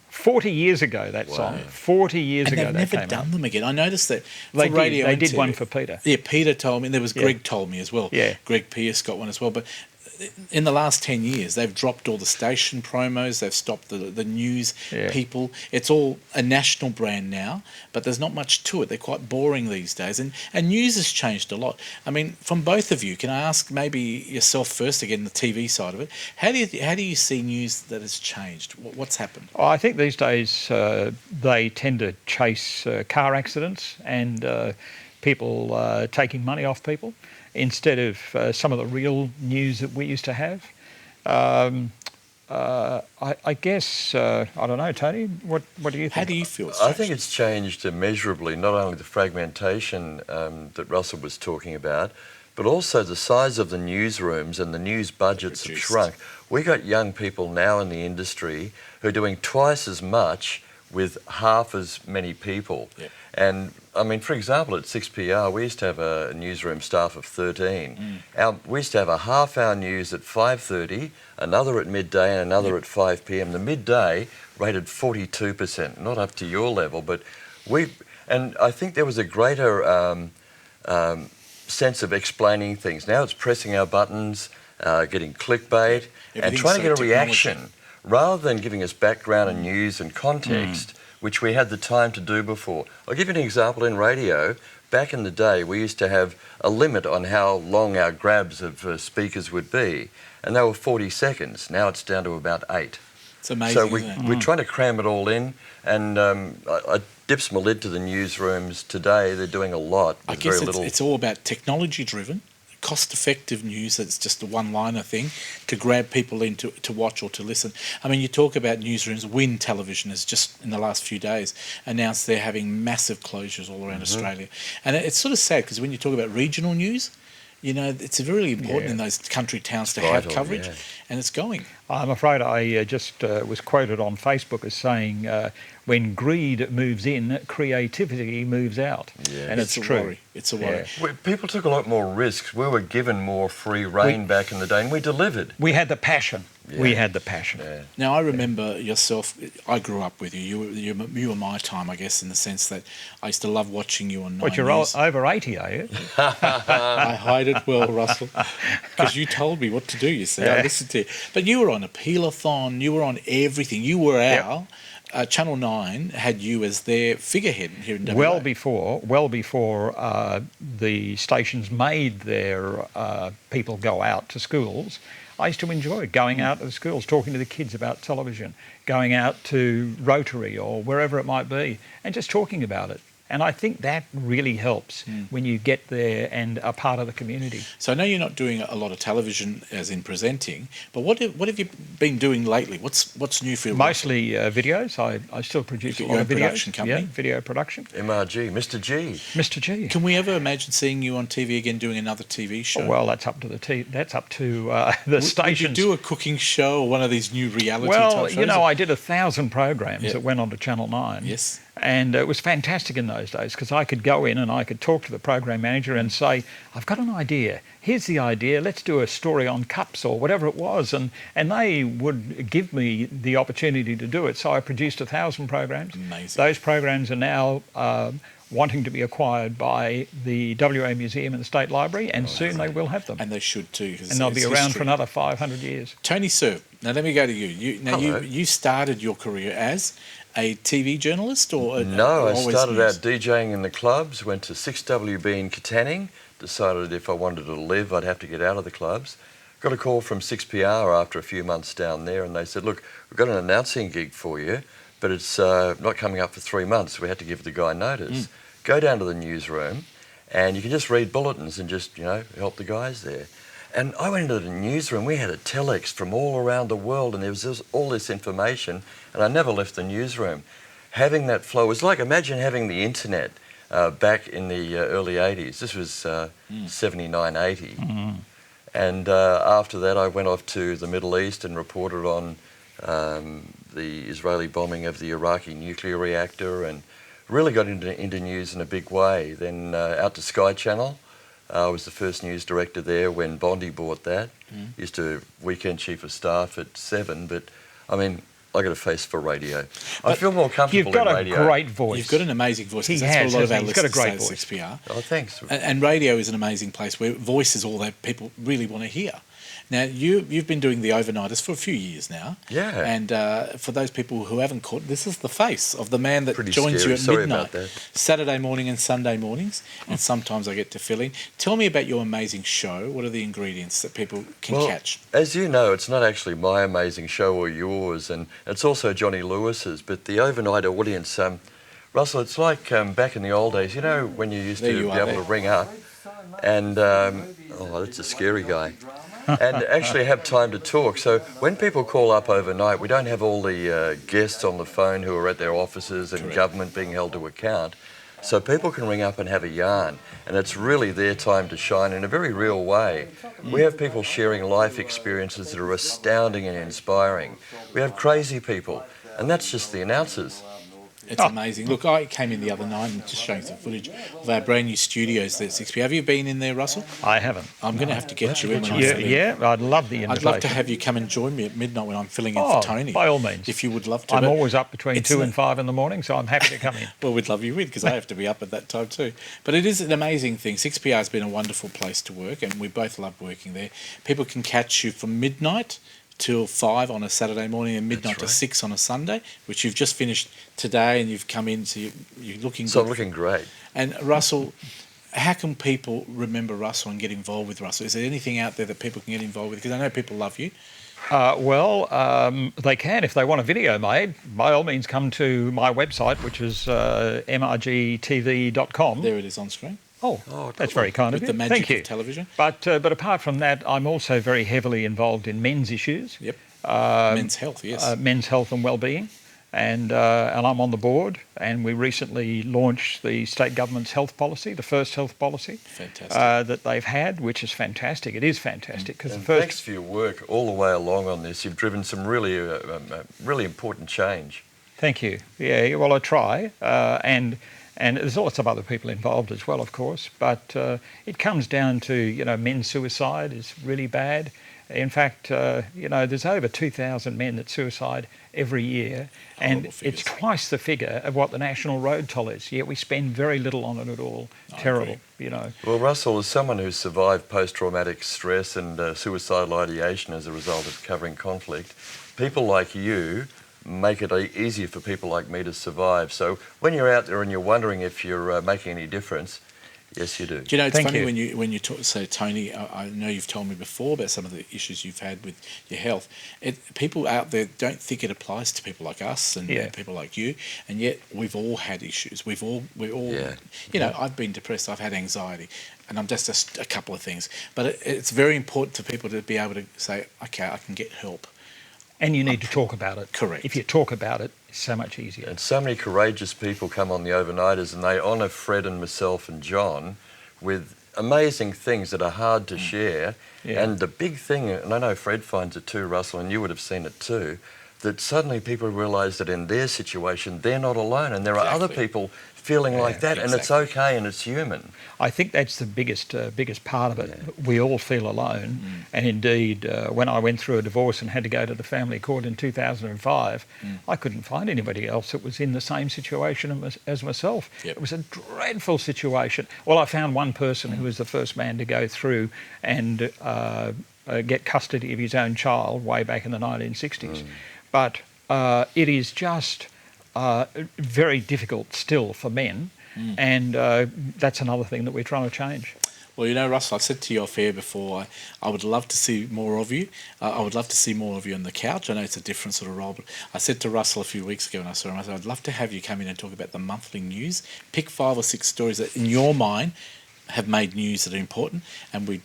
Speaker 9: 40 years ago. That song. 40 years
Speaker 2: And
Speaker 9: ago
Speaker 2: they've
Speaker 9: that
Speaker 2: never
Speaker 9: came
Speaker 2: done
Speaker 9: out.
Speaker 2: them again. I noticed that for
Speaker 9: They did.
Speaker 2: radio.
Speaker 9: They
Speaker 2: and
Speaker 9: did
Speaker 2: TV.
Speaker 9: one for Peter.
Speaker 2: Yeah, Peter told me, and there was
Speaker 9: Yeah.
Speaker 2: Greg told me as well.
Speaker 9: Yeah.
Speaker 2: Greg Pearce got one as well. But in the last 10 years, they've dropped all the station promos. They've stopped the news
Speaker 9: Yeah.
Speaker 2: people. It's all a national brand now, but there's not much to it. They're quite boring these days. And news has changed a lot. I mean, from both of you, can I ask maybe yourself first, again, the TV side of it, how do you see news that has changed? What's happened?
Speaker 9: Oh, I think these days they tend to chase car accidents and people taking money off people instead of some of the real news that we used to have. I guess, I don't know, Tony, what do you think?
Speaker 2: How do you feel?
Speaker 10: I think it's changed immeasurably, not only the fragmentation that Russell was talking about, but also the size of the newsrooms and the news budgets have
Speaker 2: Reduced.
Speaker 10: shrunk. We got young people now in the industry who are doing twice as much with half as many people.
Speaker 2: Yep.
Speaker 10: And I mean, for example, at 6PR, we used to have a newsroom staff of 13. We used to have a half-hour news at 5:30, another at midday, and another at 5 p.m. The midday rated 42%, not up to your level, but and I think there was a greater sense of explaining things. Now it's pressing our buttons, getting clickbait, and
Speaker 2: Everything's
Speaker 10: trying to
Speaker 2: so
Speaker 10: get a
Speaker 2: technology.
Speaker 10: reaction rather than giving us background and news and context, which we had the time to do before. I'll give you an example in radio. Back in the day, we used to have a limit on how long our grabs of speakers would be, and they were 40 seconds. Now it's down to about 8.
Speaker 2: It's amazing,
Speaker 10: So
Speaker 2: isn't it?
Speaker 10: we're trying to cram it all in, and I dips my lid to the newsrooms today. They're doing a lot
Speaker 2: I
Speaker 10: with
Speaker 2: guess
Speaker 10: very little.
Speaker 2: it's all about technology-driven, cost-effective news that's just a one-liner thing to grab people in to watch or to listen. I mean, you talk about newsrooms. Win Television has just, in the last few days, announced they're having massive closures all around Australia. And it's sort of sad because when you talk about regional news, you know, it's really important in those country towns to have
Speaker 10: vital,
Speaker 2: coverage,
Speaker 10: yeah.
Speaker 2: and it's going.
Speaker 9: I'm afraid I just was quoted on Facebook as saying, when greed moves in, creativity moves out.
Speaker 10: Yeah.
Speaker 9: And it's
Speaker 2: a
Speaker 9: true.
Speaker 2: worry. It's a worry.
Speaker 10: People took a lot more risks. We were given more free rein back in the day, and we delivered.
Speaker 9: We had the passion.
Speaker 10: Yeah.
Speaker 9: We had the passion.
Speaker 10: Yeah.
Speaker 2: Now, I remember yourself, I grew up with you. You were my time, I guess, in the sense that I used to love watching you on 9
Speaker 9: What, you're
Speaker 2: News.
Speaker 9: over 80, are you?
Speaker 2: I hide it well, Russell, because you told me what to do, you see. I listened to you. But you were on Appeal-a-thon, you were on everything. You were our... Channel 9 had you as their figurehead here in WA.
Speaker 9: Well before the stations made their people go out to schools, I used to enjoy going out to the schools, talking to the kids about television, going out to Rotary or wherever it might be, and just talking about it. And I think that really helps when you get there and are part of the community.
Speaker 2: So I know you're not doing a lot of television as in presenting, but what have you been doing lately? What's new for you?
Speaker 9: Mostly videos. I still produce a
Speaker 2: You've
Speaker 9: lot
Speaker 2: got
Speaker 9: of
Speaker 2: your own
Speaker 9: videos.
Speaker 2: production company?
Speaker 9: Yeah, video production.
Speaker 10: MRG, Mr. G.
Speaker 9: Mr. G.
Speaker 2: Can we ever imagine seeing you on TV again doing another TV show?
Speaker 9: Well, that's up to the
Speaker 2: Would
Speaker 9: stations.
Speaker 2: you do a cooking show or one of these new reality
Speaker 9: Well,
Speaker 2: type shows?
Speaker 9: you know, I did 1,000 programs
Speaker 2: Yeah.
Speaker 9: that went on to Channel 9.
Speaker 2: Yes.
Speaker 9: And it was fantastic in those days because I could go in and I could talk to the program manager and say, I've got an idea. Here's the idea. Let's do a story on cups or whatever it was. And they would give me the opportunity to do it. So I produced 1,000 programs.
Speaker 2: Amazing.
Speaker 9: Those programs are now wanting to be acquired by the WA Museum and the State Library, and soon they will have them.
Speaker 2: And they should too. 'Cause
Speaker 9: And they'll be
Speaker 2: it's
Speaker 9: around
Speaker 2: history.
Speaker 9: for another 500 years.
Speaker 2: Tony Sir, now let me go to you.
Speaker 10: Hello.
Speaker 2: You started your career as a TV journalist or
Speaker 10: No, I
Speaker 2: always
Speaker 10: started
Speaker 2: news?
Speaker 10: out DJing in the clubs, went to 6WB in Katanning, decided if I wanted to live, I'd have to get out of the clubs. Got a call from 6PR after a few months down there, and they said, look, we've got an announcing gig for you, but it's not coming up for 3 months. We had to give the guy notice. Go down to the newsroom, and you can just read bulletins and just, help the guys there. And I went into the newsroom. We had a telex from all around the world, and there was all this information, and I never left the newsroom. Having that flow was like, imagine having the internet back in the early 80s. This was 79, 80. And after that, I went off to the Middle East and reported on the Israeli bombing of the Iraqi nuclear reactor, and really got into news in a big way. Then out to Sky Channel. I was the first news director there when Bondi bought that. Used to weekend chief of staff at 7, but I mean, I got a face for radio. I feel more comfortable
Speaker 9: You've got
Speaker 10: in
Speaker 9: a
Speaker 10: radio.
Speaker 9: great voice.
Speaker 2: You've got an amazing voice. 'Cause
Speaker 9: He
Speaker 2: that's
Speaker 9: has,
Speaker 2: what a lot of our
Speaker 9: hasn't he? He's got a
Speaker 2: listeners
Speaker 9: great
Speaker 2: say at
Speaker 9: voice.
Speaker 2: 6PR.
Speaker 10: Oh, thanks.
Speaker 2: And radio is an amazing place where voice is all that people really want to hear. Now, you've been doing the overnighters for a few years now.
Speaker 10: Yeah.
Speaker 2: And for those people who haven't caught, this is the face of the man that
Speaker 10: Pretty
Speaker 2: joins
Speaker 10: scary.
Speaker 2: you at
Speaker 10: Sorry
Speaker 2: midnight,
Speaker 10: about that.
Speaker 2: Saturday morning and Sunday mornings, and sometimes I get to fill in. Tell me about your amazing show. What are the ingredients that people can
Speaker 10: Well,
Speaker 2: catch?
Speaker 10: as you know, it's not actually my amazing show or yours, and it's also Johnny Lewis's, but the overnight audience, Russell, it's like back in the old days, when you used
Speaker 2: There
Speaker 10: to
Speaker 2: you
Speaker 10: be
Speaker 2: are
Speaker 10: able
Speaker 2: there.
Speaker 10: to ring up and, oh, that's a scary guy, and actually have time to talk. So when people call up overnight, we don't have all the guests on the phone who are at their offices and government being held to account. So people can ring up and have a yarn, and it's really their time to shine in a very real way. We have people sharing life experiences that are astounding and inspiring. We have crazy people, and that's just the announcers.
Speaker 2: It's amazing. Look, I came in the other night and just showing some footage of our brand new studios there at 6P. Have you been in there, Russell?
Speaker 9: I haven't.
Speaker 2: I'm going to have to get you in when I see you.
Speaker 9: Yeah, I'd love the invitation.
Speaker 2: I'd love to have you come and join me at midnight when I'm filling in for Tony.
Speaker 9: By all means.
Speaker 2: If you would love to.
Speaker 9: I'm
Speaker 2: But
Speaker 9: always up between 2 and 5 in the morning, so I'm happy to come in.
Speaker 2: well, we'd love you in because I have to be up at that time too. But it is an amazing thing. 6PR has been a wonderful place to work, and we both love working there. People can catch you from midnight till 5 on a Saturday morning and midnight to 6 on a Sunday, which you've just finished today, and you've come in, so you're looking
Speaker 10: So
Speaker 2: good.
Speaker 10: looking great.
Speaker 2: And Russell, how can people remember Russell and get involved with Russell? Is there anything out there that people can get involved with? Because I know people love you.
Speaker 9: They can. If they want a video made, by all means come to my website, which is mrgtv.com.
Speaker 2: There it is on screen.
Speaker 9: Oh, that's very kind of
Speaker 2: With
Speaker 9: you.
Speaker 2: the magic
Speaker 9: Thank you.
Speaker 2: of television.
Speaker 9: But apart from that, I'm also very heavily involved in men's issues.
Speaker 2: Yep. Men's health, yes.
Speaker 9: Men's health and well-being. And I'm on the board, and we recently launched the state government's health policy, the first health policy that they've had, which is fantastic. It is fantastic because the first.
Speaker 10: Thanks for your work all the way along on this. You've driven some really, really important change.
Speaker 9: Thank you. Yeah, well, I try, and there's lots of other people involved as well, of course. But it comes down to men's suicide is really bad. In fact, there's over 2,000 men that suicide every year, and it's twice the figure of what the national road toll is. Yet we spend very little on it at all. Terrible,
Speaker 10: Well, Russell, as someone who's survived post-traumatic stress and suicidal ideation as a result of covering conflict, people like you make it easier for people like me to survive. So when you're out there and you're wondering if you're making any difference, yes, you do.
Speaker 2: Do you know, it's funny when you talk, so Tony, I know you've told me before about some of the issues you've had with your health. People out there don't think it applies to people like us and people like you, and yet we've all had issues. We're all, I've been depressed, I've had anxiety, and I'm just a couple of things. But it's very important for people to be able to say, okay, I can get help.
Speaker 9: And you need to talk about it.
Speaker 2: Correct.
Speaker 9: If you talk about it, it's so much easier.
Speaker 10: And so many courageous people come on the Overnighters and they honour Fred and myself and John with amazing things that are hard to share.
Speaker 9: Yeah.
Speaker 10: And the big thing, and I know Fred finds it too, Russell, and you would have seen it too, that suddenly people realise that in their situation they're not alone, and there are other people feeling like that, and it's okay and it's human.
Speaker 9: I think that's the biggest part of it. We all feel alone, and indeed, when I went through a divorce and had to go to the family court in 2005, I couldn't find anybody else that was in the same situation as myself. It was a dreadful situation. Well, I found one person who was the first man to go through and get custody of his own child way back in the 1960s. But it is just very difficult still for men, and that's another thing that we're trying to change.
Speaker 2: Well, Russell, I said to you off air before, I would love to see more of you. I would love to see more of you on the couch. I know it's a different sort of role, but I said to Russell a few weeks ago when I saw him, I said, I'd love to have you come in and talk about the monthly news. Pick 5 or 6 stories that, in your mind, have made news that are important, and we'd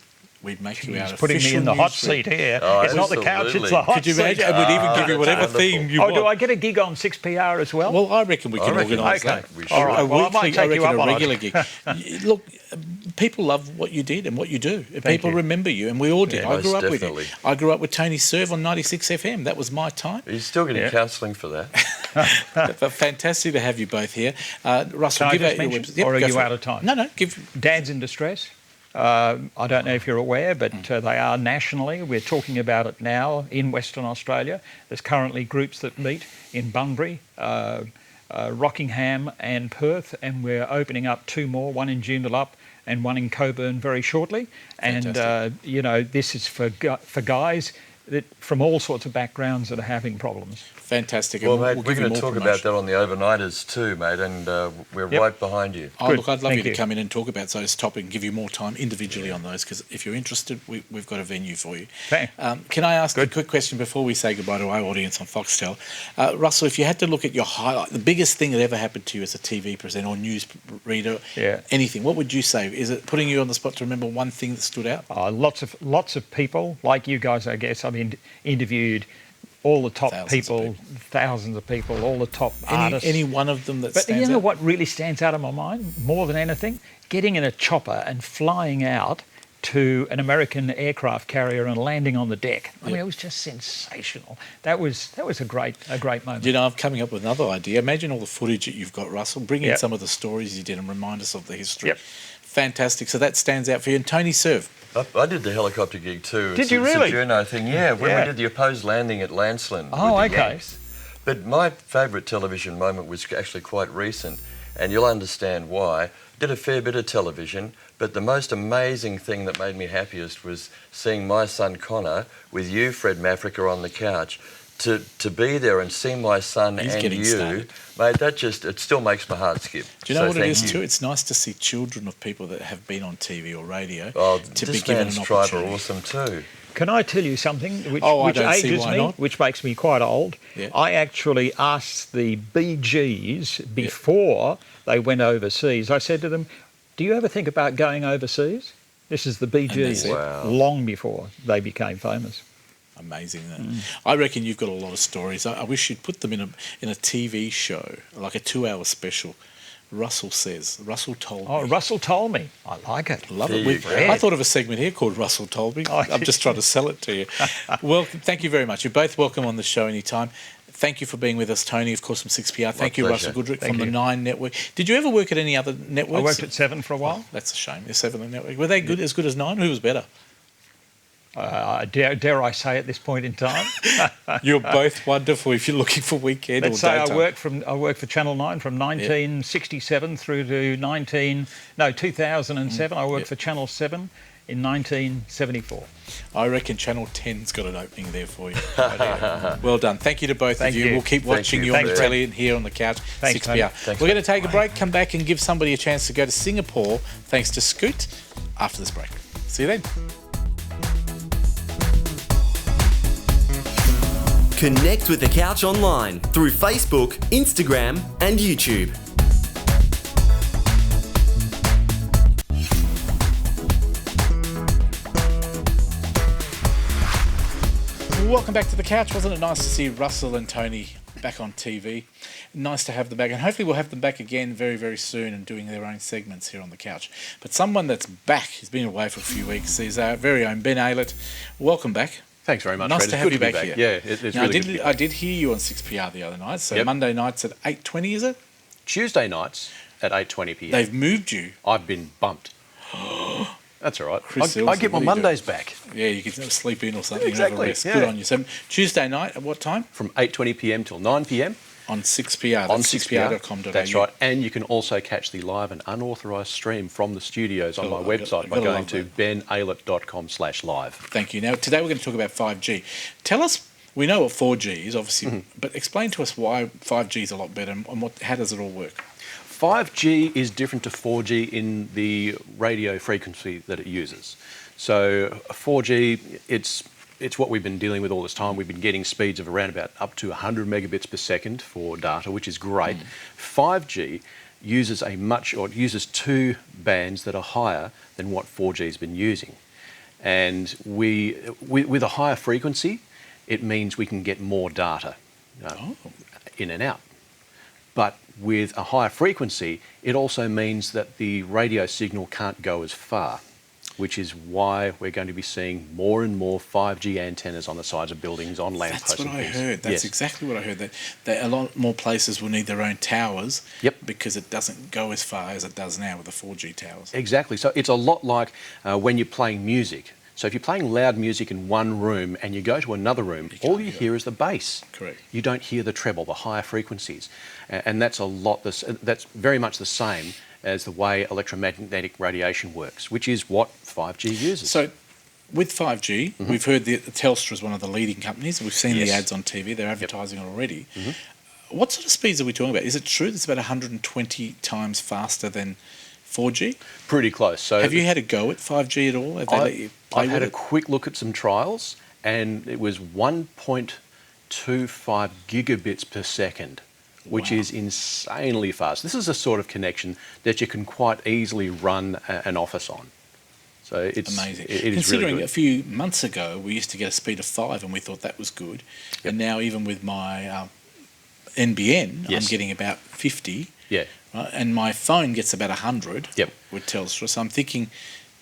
Speaker 2: make you our official
Speaker 9: putting me in the hot seat here. It's not the couch, it's the hot seat.
Speaker 2: Could you imagine? And we'd even give you whatever theme you want.
Speaker 9: Do I get a gig on 6PR as well?
Speaker 2: Well, I reckon we can organise that.
Speaker 9: All right. Well, I might take you up on
Speaker 2: a regular gig. Look, people love what you did and what you do. People remember you, and we all did. I grew up with you. I grew up with Tony Serve on 96 FM. That was my time.
Speaker 10: Are you still getting counselling for that?
Speaker 2: But fantastic to have you both here. Russell,
Speaker 9: Can
Speaker 2: give
Speaker 9: I
Speaker 2: out
Speaker 9: just
Speaker 2: your
Speaker 9: mention,
Speaker 2: website.
Speaker 9: or are you out of time?
Speaker 2: No, give.
Speaker 9: Dad's in Distress. I don't know if you're aware, but they are nationally. We're talking about it now in Western Australia. There's currently groups that meet in Bunbury, Rockingham and Perth, and we're opening up 2 more, one in Joondalup and one in Coburn very shortly.
Speaker 2: Fantastic.
Speaker 9: And, this is for guys that from all sorts of backgrounds that are having problems.
Speaker 2: Fantastic.
Speaker 10: Well, mate, we're going to talk about that on the Overnighters too, mate, and we're right behind you.
Speaker 2: Oh, look, I'd love you to come in and talk about those topics and give you more time individually on those, because if you're interested, we've got a venue for you. Can I ask a quick question before we say goodbye to our audience on Foxtel? Russell, if you had to look at your highlight, the biggest thing that ever happened to you as a TV presenter or news reader, anything, what would you say? Is it putting you on the spot to remember one thing that stood out?
Speaker 9: Lots of people, like you guys, I guess. I've interviewed all the top people, thousands of people, all the top artists.
Speaker 2: Any one of them that stands out?
Speaker 9: But you know what really stands out in my mind more than anything? Getting in a chopper and flying out to an American aircraft carrier and landing on the deck. I mean, it was just sensational. That was a great moment.
Speaker 2: You know, I'm coming up with another idea. Imagine all the footage that you've got, Russell. Bring in
Speaker 9: Yep.
Speaker 2: some of the stories you did and remind us of the history.
Speaker 9: Yep.
Speaker 2: Fantastic. So that stands out for you. And Tony Serve.
Speaker 10: I did the helicopter gig too.
Speaker 9: Did you really?
Speaker 10: It's a journo thing, yeah. When
Speaker 9: Yeah.
Speaker 10: we did the opposed landing at Lancelin.
Speaker 9: Oh,
Speaker 10: with the
Speaker 9: okay.
Speaker 10: Yanks. But my favourite television moment was actually quite recent, and you'll understand why. Did a fair bit of television, but the most amazing thing that made me happiest was seeing my son Connor with you, Fred Mafrica, on the couch. To be there and see my son
Speaker 2: He's
Speaker 10: and
Speaker 2: getting
Speaker 10: you,
Speaker 2: started.
Speaker 10: mate, it still makes my heart skip.
Speaker 2: Do you know
Speaker 10: So
Speaker 2: what it
Speaker 10: thank
Speaker 2: is
Speaker 10: you.
Speaker 2: too? It's nice to see children of people that have been on TV or radio
Speaker 10: Oh,
Speaker 2: to be
Speaker 10: this
Speaker 2: given
Speaker 10: man's
Speaker 2: an
Speaker 10: tribe are
Speaker 2: opportunity.
Speaker 10: awesome too.
Speaker 9: Can I tell you something which,
Speaker 2: Oh, I
Speaker 9: which
Speaker 2: don't see
Speaker 9: ages
Speaker 2: why
Speaker 9: me,
Speaker 2: not.
Speaker 9: which makes me quite old?
Speaker 2: Yeah.
Speaker 9: I actually asked the Bee Gees before they went overseas. I said to them, "Do you ever think about going overseas?" This is the Bee
Speaker 2: And they
Speaker 9: Gees,
Speaker 2: said-
Speaker 10: Wow.
Speaker 9: long before they became famous.
Speaker 2: Amazing. That. I reckon you've got a lot of stories. I wish you'd put them in a TV show, like a 2-hour special. Russell told
Speaker 9: Oh,
Speaker 2: me.
Speaker 9: Russell told me. I like it.
Speaker 2: Love
Speaker 10: There
Speaker 2: it.
Speaker 10: you go.
Speaker 2: I thought of a segment here called Russell Told Me.
Speaker 9: Oh,
Speaker 2: I'm just trying to sell it to you. Well, thank you very much. You're both welcome on the show anytime. Thank you for being with us, Tony, of course, from 6PR. Thank you,
Speaker 10: pleasure.
Speaker 2: Russell Goodrick,
Speaker 9: Thank
Speaker 2: from the
Speaker 9: you.
Speaker 2: 9 Network. Did you ever work at any other networks?
Speaker 9: I worked at 7 for a while.
Speaker 2: That's a shame. The 7 Network. Were they good as 9? Who was better?
Speaker 9: Dare I say at this point in time?
Speaker 2: You're both wonderful if you're looking for weekend
Speaker 9: Let's
Speaker 2: or
Speaker 9: say
Speaker 2: daytime.
Speaker 9: I worked for Channel 9 from 1967 through to 2007. I worked
Speaker 2: Yep.
Speaker 9: for Channel 7 in 1974.
Speaker 2: I reckon Channel 10's got an opening there for you. Well done. Thank you to both
Speaker 9: Thank
Speaker 2: of you.
Speaker 9: you.
Speaker 2: We'll keep
Speaker 10: Thank
Speaker 2: watching
Speaker 10: you.
Speaker 2: you on
Speaker 9: Thanks,
Speaker 2: the telly and here on the couch.
Speaker 9: Thanks,
Speaker 2: 6PR.
Speaker 9: Tony.
Speaker 2: We're going to take a break, come back and give somebody a chance to go to Singapore thanks to Scoot after this break. See you then.
Speaker 1: Connect with the Couch online through Facebook, Instagram, and YouTube.
Speaker 2: Welcome back to the couch. Wasn't it nice to see Russell and Tony back on TV? Nice to have them back, and hopefully we'll have them back again very, very soon and doing their own segments here on the couch. But someone that's back, he's been away for a few weeks, is our very own Ben Aylett. Welcome back.
Speaker 11: Thanks very much,
Speaker 2: Nice
Speaker 11: Fred.
Speaker 2: to
Speaker 11: It's
Speaker 2: have
Speaker 11: good
Speaker 2: you
Speaker 11: to be
Speaker 2: back
Speaker 11: back.
Speaker 2: here.
Speaker 11: Yeah, it's
Speaker 2: Now,
Speaker 11: really good to be
Speaker 2: I did hear you on 6PR the other night, so
Speaker 11: Yep.
Speaker 2: Monday nights at 8:20, is it?
Speaker 11: Tuesday nights at 8:20 p.m.
Speaker 2: They've moved you.
Speaker 11: I've been bumped. That's all right.
Speaker 2: Chris
Speaker 11: I
Speaker 2: Ilse,
Speaker 11: get my
Speaker 2: what are you doing?
Speaker 11: Mondays back
Speaker 2: Yeah, you can sleep in or something. and
Speaker 11: Exactly,
Speaker 2: Have a rest.
Speaker 11: yeah.
Speaker 2: Good on you. So Tuesday night at what time?
Speaker 11: from 8:20 p.m. till 9 p.m.
Speaker 2: On 6PR.
Speaker 11: on
Speaker 2: That's 6pr.com.au.
Speaker 11: That's right. And you can also catch the live and unauthorised stream from the studios on
Speaker 2: Oh,
Speaker 11: my
Speaker 2: I've
Speaker 11: website by
Speaker 2: gotta
Speaker 11: going
Speaker 2: love
Speaker 11: to benaylett.com/live.
Speaker 2: Thank you. Now, today we're going to talk about 5G. Tell us, we know what 4G is, obviously,
Speaker 11: Mm-hmm.
Speaker 2: but explain to us why 5G is a lot better and how does it all work?
Speaker 11: 5G is different to 4G in the radio frequency that it uses. So 4G, it's what we've been dealing with all this time. We've been getting speeds of around about up to 100 megabits per second for data, which is great. 5G uses uses 2 bands that are higher than what 4G has been using. And with a higher frequency, it means we can get more data in and out. But with a higher frequency, it also means that the radio signal can't go as far, which is why we're going to be seeing more and more 5G antennas on the sides of buildings, on lampposts.
Speaker 2: That's what
Speaker 11: and
Speaker 2: I
Speaker 11: things.
Speaker 2: heard. That's
Speaker 11: Yes.
Speaker 2: exactly what I heard. That a lot more places will need their own towers
Speaker 11: Yep.
Speaker 2: because it doesn't go as far as it does now with the 4G towers.
Speaker 11: Exactly. So it's a lot like when you're playing music. So if you're playing loud music in one room and you go to another room, all you hear is the bass.
Speaker 2: Correct.
Speaker 11: You don't hear the treble, the higher frequencies. And that's that's very much the same as the way electromagnetic radiation works, which is what 5G uses.
Speaker 2: So, with 5G, we've heard that Telstra is one of the leading companies. We've seen the
Speaker 11: Yes.
Speaker 2: ads on TV. They're advertising it already. What sort of speeds are we talking about? Is it true that it's about 120 times faster than 4G?
Speaker 11: Pretty close. So
Speaker 2: Have you had a go at 5G at all? Have they let you play
Speaker 11: I've
Speaker 2: with
Speaker 11: had a
Speaker 2: it?
Speaker 11: quick look at some trials, and it was 1.25 gigabits per second, which
Speaker 2: Wow.
Speaker 11: is insanely fast. This is a sort of connection that you can quite easily run an office on. So it's
Speaker 2: Amazing.
Speaker 11: It is
Speaker 2: Considering
Speaker 11: really
Speaker 2: a
Speaker 11: good.
Speaker 2: few months ago we used to get a speed of 5 and we thought that was good, and now even with my NBN, I'm
Speaker 11: Yes.
Speaker 2: getting about 50.
Speaker 11: Yeah.
Speaker 2: Right? And my phone gets about 100
Speaker 11: Yep.
Speaker 2: with Telstra. So I'm thinking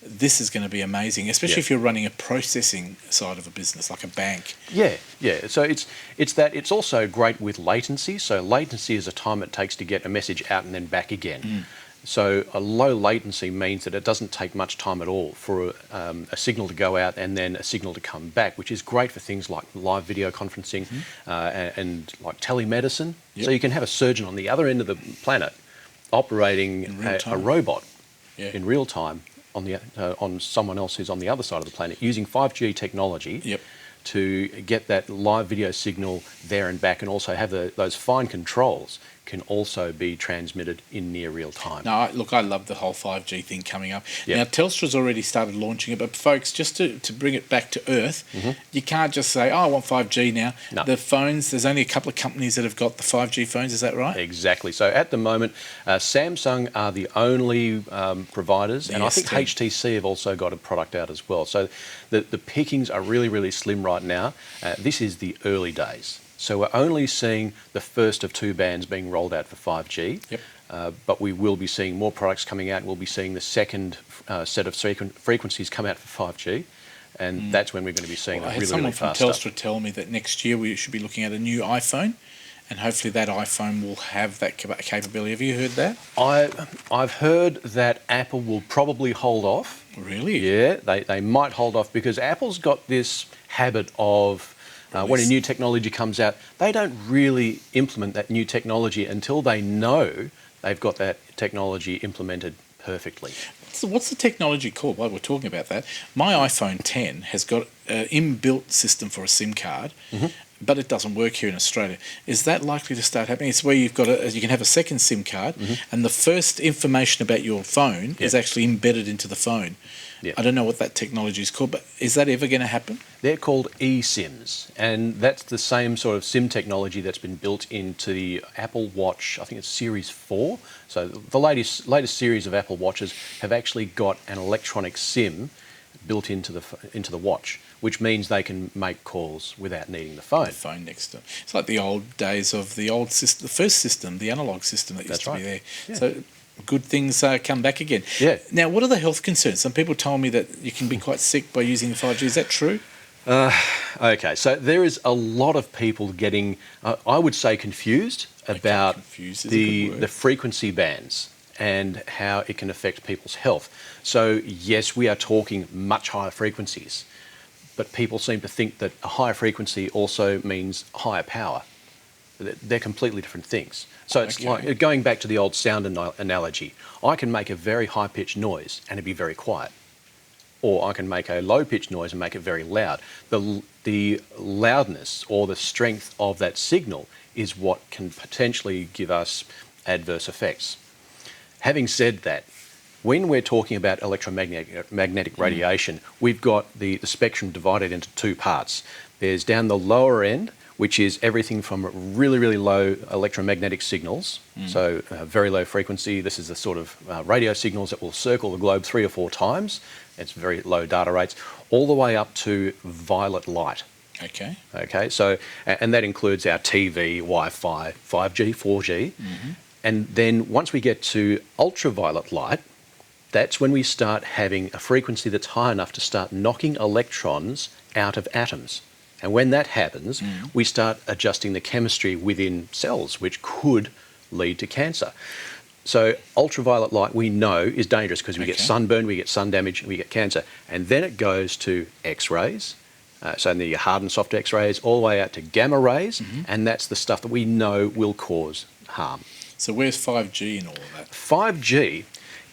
Speaker 2: this is going to be amazing, especially if you're running a processing side of a business like a bank.
Speaker 11: Yeah. So it's also great with latency. So latency is the time it takes to get a message out and then back again. So a low latency means that it doesn't take much time at all for a signal to go out and then a signal to come back, which is great for things like live video conferencing and like telemedicine. So you can have a surgeon on the other end of the planet operating a robot in real time on someone else who's on the other side of the planet using 5G technology to get that live video signal there and back, and also have those fine controls can also be transmitted in near real time.
Speaker 2: No, I love the whole 5G thing coming up. Now, Telstra's already started launching it, but folks, just to bring it back to earth, you can't just say, I want 5G now.
Speaker 11: No.
Speaker 2: The phones, there's only a couple of companies that have got the 5G phones, is that right?
Speaker 11: Exactly. So at the moment, Samsung are the only providers, and I think HTC have also got a product out as well. So the pickings are really, really slim right now. This is the early days. So we're only seeing the first of 2 bands being rolled out for 5G, but we will be seeing more products coming out. We'll be seeing the second set of frequencies come out for 5G, and that's when we're going to be seeing
Speaker 2: I
Speaker 11: it
Speaker 2: had
Speaker 11: really,
Speaker 2: someone
Speaker 11: really
Speaker 2: from
Speaker 11: fast
Speaker 2: Telstra
Speaker 11: stuff.
Speaker 2: tell me that next year we should be looking at a new iPhone, and hopefully that iPhone will have that capability. Have you heard that?
Speaker 11: I've heard that Apple will probably hold off.
Speaker 2: Really?
Speaker 11: Yeah, they might hold off because Apple's got this habit of when a new technology comes out, they don't really implement that new technology until they know they've got that technology implemented perfectly.
Speaker 2: What's the technology called? While we're talking about that, my iPhone 10 has got an inbuilt system for a SIM card, but it doesn't work here in Australia. Is that likely to start happening? It's where you can have a second SIM card, and the first information about your phone is actually embedded into the phone. I don't know what that technology is called, but is that ever going to happen?
Speaker 11: They're called eSIMs, and that's the same sort of SIM technology that's been built into the Apple Watch. I think it's Series 4. So the latest series of Apple Watches have actually got an electronic SIM built into the watch, which means they can make calls without needing the phone.
Speaker 2: The phone next to it. It's like the old days of the old system, the first system, the analog system that used to be there.
Speaker 11: Yeah.
Speaker 2: So good things come back again.
Speaker 11: Yeah.
Speaker 2: Now, what are the health concerns? Some people told me that you can be quite sick by using the 5G. Is that true?
Speaker 11: Okay, so there is a lot of people getting, I would say, confused about the frequency bands and how it can affect people's health. So yes, we are talking much higher frequencies, but people seem to think that a higher frequency also means higher power. They're completely different things. So it's like going back to the old sound analogy. I can make a very high-pitched noise and it'd be very quiet. Or I can make a low-pitched noise and make it very loud. The loudness or the strength of that signal is what can potentially give us adverse effects. Having said that, when we're talking about electromagnetic radiation, we've got the spectrum divided into 2 parts. There's down the lower end, which is everything from really, really low electromagnetic signals, so very low frequency. This is the sort of radio signals that will circle the globe 3 or 4 times. It's very low data rates, all the way up to violet light. Okay, so, and that includes our TV, Wi-Fi, 5G, 4G. And then once we get to ultraviolet light, that's when we start having a frequency that's high enough to start knocking electrons out of atoms. And when that happens, we start adjusting the chemistry within cells, which could lead to cancer. So ultraviolet light, we know, is dangerous because we get sunburn, we get sun damage, we get cancer. And then it goes to X-rays, so the hard and soft X-rays, all the way out to gamma rays, and that's the stuff that we know will cause harm.
Speaker 2: So where's 5G in all of that?
Speaker 11: 5G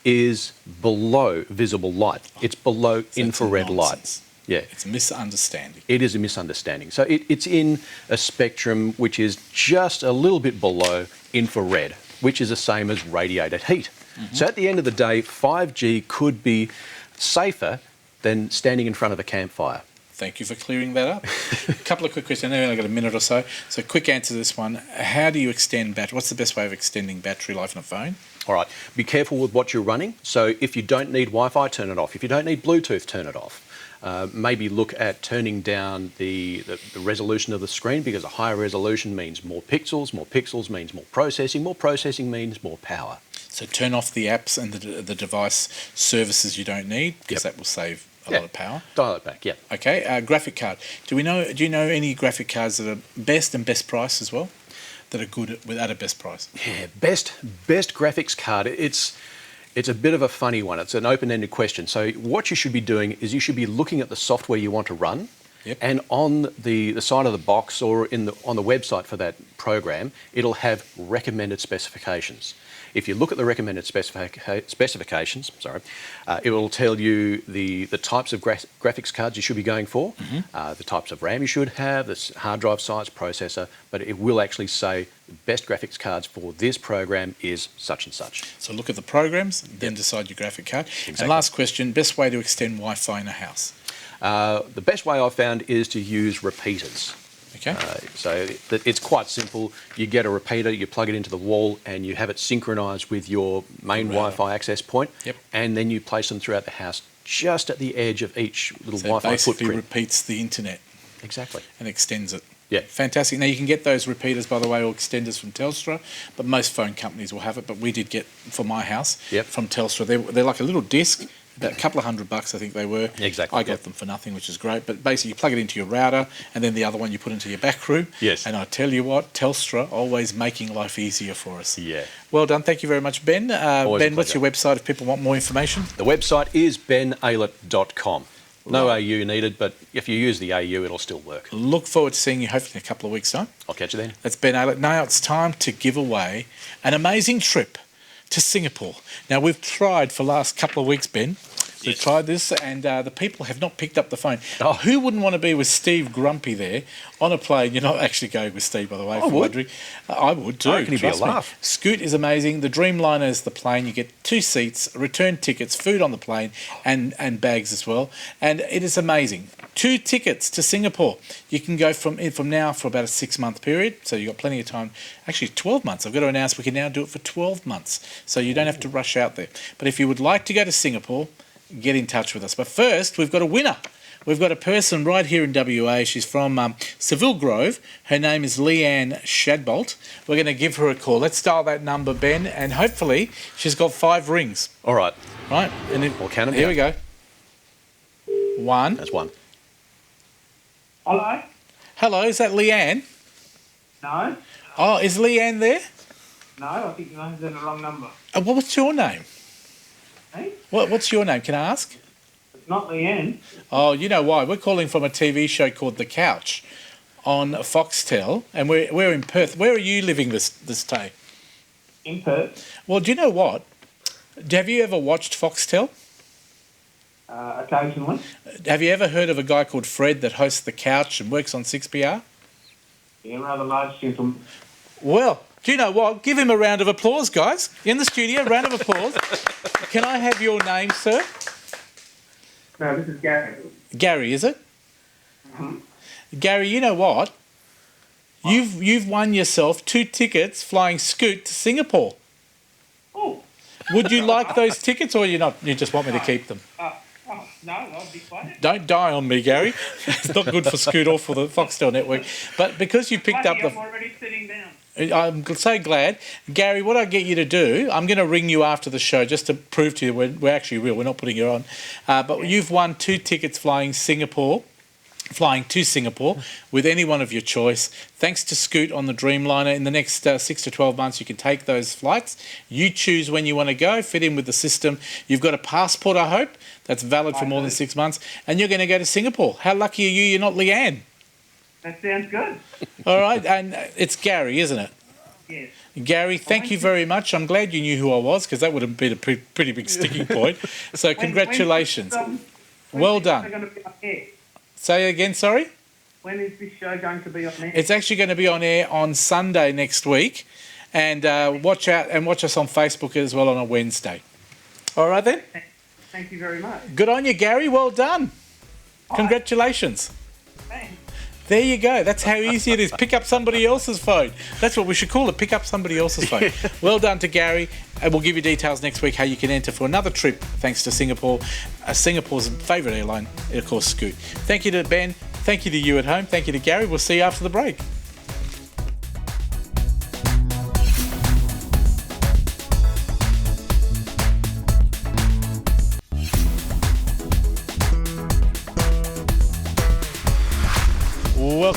Speaker 11: is below visible light. It's below infrared light. Yeah.
Speaker 2: It's a misunderstanding.
Speaker 11: It is a misunderstanding. So it's in a spectrum which is just a little bit below infrared, which is the same as radiated heat. So at the end of the day, 5G could be safer than standing in front of a campfire.
Speaker 2: Thank you for clearing that up. A couple of quick questions. I know I've got a minute or so. So quick answer to this one. How do you extend battery? What's the best way of extending battery life on a phone?
Speaker 11: All right. Be careful with what you're running. So if you don't need Wi-Fi, turn it off. If you don't need Bluetooth, turn it off. Maybe look at turning down the resolution of the screen, because a higher resolution means more pixels means more processing means more power.
Speaker 2: So turn off the apps and the device services you don't need, because that will save a lot of power.
Speaker 11: Dial it back, yeah.
Speaker 2: Okay, graphic card. Do you know any graphic cards that are best and best price as well? That are good without a best price?
Speaker 11: Yeah, best graphics card. It's a bit of a funny one. It's an open-ended question. So what you should be doing is you should be looking at the software you want to run.
Speaker 2: Yep.
Speaker 11: And on the side of the box or on the website for that program, it'll have recommended specifications. If you look at the recommended specifications, it will tell you the types of graphics cards you should be going for, the types of RAM you should have, the hard drive size, processor, but it will actually say the best graphics cards for this program is such and such.
Speaker 2: So look at the programs, then decide your graphic card.
Speaker 11: Exactly.
Speaker 2: And last question, best way to extend Wi-Fi in a house?
Speaker 11: The best way I've found is to use repeaters.
Speaker 2: Okay.
Speaker 11: So it's quite simple. You get a repeater, you plug it into the wall, and you have it synchronised with your main Wi-Fi access point.
Speaker 2: Yep.
Speaker 11: And then you place them throughout the house, just at the edge of each little
Speaker 2: So
Speaker 11: Wi-Fi
Speaker 2: basically
Speaker 11: footprint.
Speaker 2: repeats the internet.
Speaker 11: Exactly.
Speaker 2: And extends it.
Speaker 11: Yeah.
Speaker 2: Fantastic. Now you can get those repeaters, by the way, or extenders from Telstra, but most phone companies will have it. But we did get for my house from Telstra. They're like a little disc. About a couple of $100, I think they were.
Speaker 11: Exactly.
Speaker 2: I got them for nothing, which is great. But basically, you plug it into your router, and then the other one you put into your back room.
Speaker 11: Yes.
Speaker 2: And I tell you what, Telstra always making life easier for us.
Speaker 11: Yeah.
Speaker 2: Well done. Thank you very much, Ben.
Speaker 11: Always a
Speaker 2: Ben, what's
Speaker 11: pleasure.
Speaker 2: your website if people want more information?
Speaker 11: The website is benaylett.com. No AU needed, but if you use the AU, it'll still work.
Speaker 2: Look forward to seeing you hopefully in a couple of weeks' time.
Speaker 11: I'll catch you then.
Speaker 2: That's Ben Aylett. Now it's time to give away an amazing trip to Singapore. Now we've tried for the last couple of weeks, Ben. We've tried this, and the people have not picked up the phone.
Speaker 11: Oh.
Speaker 2: Who wouldn't want to be with Steve Grumpy there on a plane? You're not actually going with Steve, by the way.
Speaker 11: I would.
Speaker 2: Wondering. I would too.
Speaker 11: I reckon he'd be a
Speaker 2: trust me.
Speaker 11: laugh.
Speaker 2: Scoot is amazing. The Dreamliner is the plane. You get 2 seats, return tickets, food on the plane, and bags as well. And it is amazing. 2 tickets to Singapore. You can go from now for about a 6-month period, so you've got plenty of time. Actually, 12 months. I've got to announce we can now do it for 12 months, so you don't have to rush out there. But if you would like to go to Singapore, get in touch with us. But first, we've got a winner. We've got a person right here in WA. She's from Seville Grove. Her name is Leanne Shadbolt. We're going to give her a call. Let's dial that number, Ben, and hopefully she's got 5 rings.
Speaker 11: All right.
Speaker 2: Right? And then,
Speaker 11: We'll count 'em
Speaker 2: here
Speaker 11: down.
Speaker 2: we go. 1.
Speaker 11: That's 1.
Speaker 8: Hello?
Speaker 2: Hello, is that Leanne?
Speaker 8: No?
Speaker 2: Oh, is Leanne there?
Speaker 8: No, I think you're in the wrong number.
Speaker 2: What's your name?
Speaker 8: Hey?
Speaker 2: What's your name? Can I ask?
Speaker 8: It's not Leanne.
Speaker 2: Oh, you know why? We're calling from a TV show called The Couch on Foxtel, and we're in Perth. Where are you living this day?
Speaker 8: In Perth.
Speaker 2: Well, do you know what? Have you ever watched Foxtel?
Speaker 8: Occasionally.
Speaker 2: Have you ever heard of a guy called Fred that hosts The Couch and works on 6PR?
Speaker 8: Yeah, rather large gentleman.
Speaker 2: Well, do you know what? Give him a round of applause, guys. In the studio, round of applause. Can I have your name, sir?
Speaker 8: No, this is Gary.
Speaker 2: Gary, is it? Gary, you know what? You've won yourself 2 tickets flying Scoot to Singapore.
Speaker 8: Oh.
Speaker 2: Would you like those tickets, or you just want me to keep them?
Speaker 8: No, I'll be quiet.
Speaker 2: Don't die on me, Gary. It's not good for Scoot or for the Foxtel network. But because you picked up
Speaker 8: I'm already sitting down.
Speaker 2: I'm so glad. Gary, what I get you to do, I'm going to ring you after the show just to prove to you we're actually real. We're not putting you on. But you've won 2 tickets flying to Singapore with any one of your choice. Thanks to Scoot on the Dreamliner. In the next 6 to 12 months, you can take those flights. You choose when you want to go, fit in with the system. You've got a passport, I hope, that's valid for more than 6 months. And you're going to go to Singapore. How lucky are you you're not Leanne?
Speaker 8: That sounds good.
Speaker 2: All right, and it's Gary, isn't it?
Speaker 8: Yes.
Speaker 2: Gary, thank you very much. I'm glad you knew who I was, because that would have been a pretty big sticking point. So congratulations. Well done.
Speaker 8: Going to be on air?
Speaker 2: Say again, sorry?
Speaker 8: When is this show going to be on air?
Speaker 2: It's actually going to be on air on Sunday next week. And watch us on Facebook as well on a Wednesday. All right then?
Speaker 8: Thank you very much.
Speaker 2: Good on you, Gary. Well done. Congratulations.
Speaker 8: Thanks.
Speaker 2: There you go. That's how easy it is. Pick up somebody else's phone. That's what we should call it. Pick up somebody else's phone. Well done to Gary. And we'll give you details next week how you can enter for another trip thanks to Singapore. Singapore's favourite airline, of course, Scoot. Thank you to Ben. Thank you to you at home. Thank you to Gary. We'll see you after the break.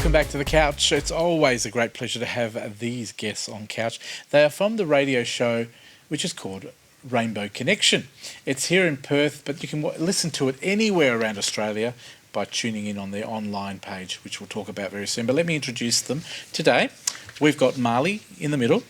Speaker 2: Welcome back to the couch. It's always a great pleasure to have these guests on Couch. They are from the radio show which is called Rainbow Connection. It's here in Perth, but you can listen to it anywhere around Australia by tuning in on their online page, which we'll talk about very soon. But let me introduce them. Today, we've got Marley in the middle,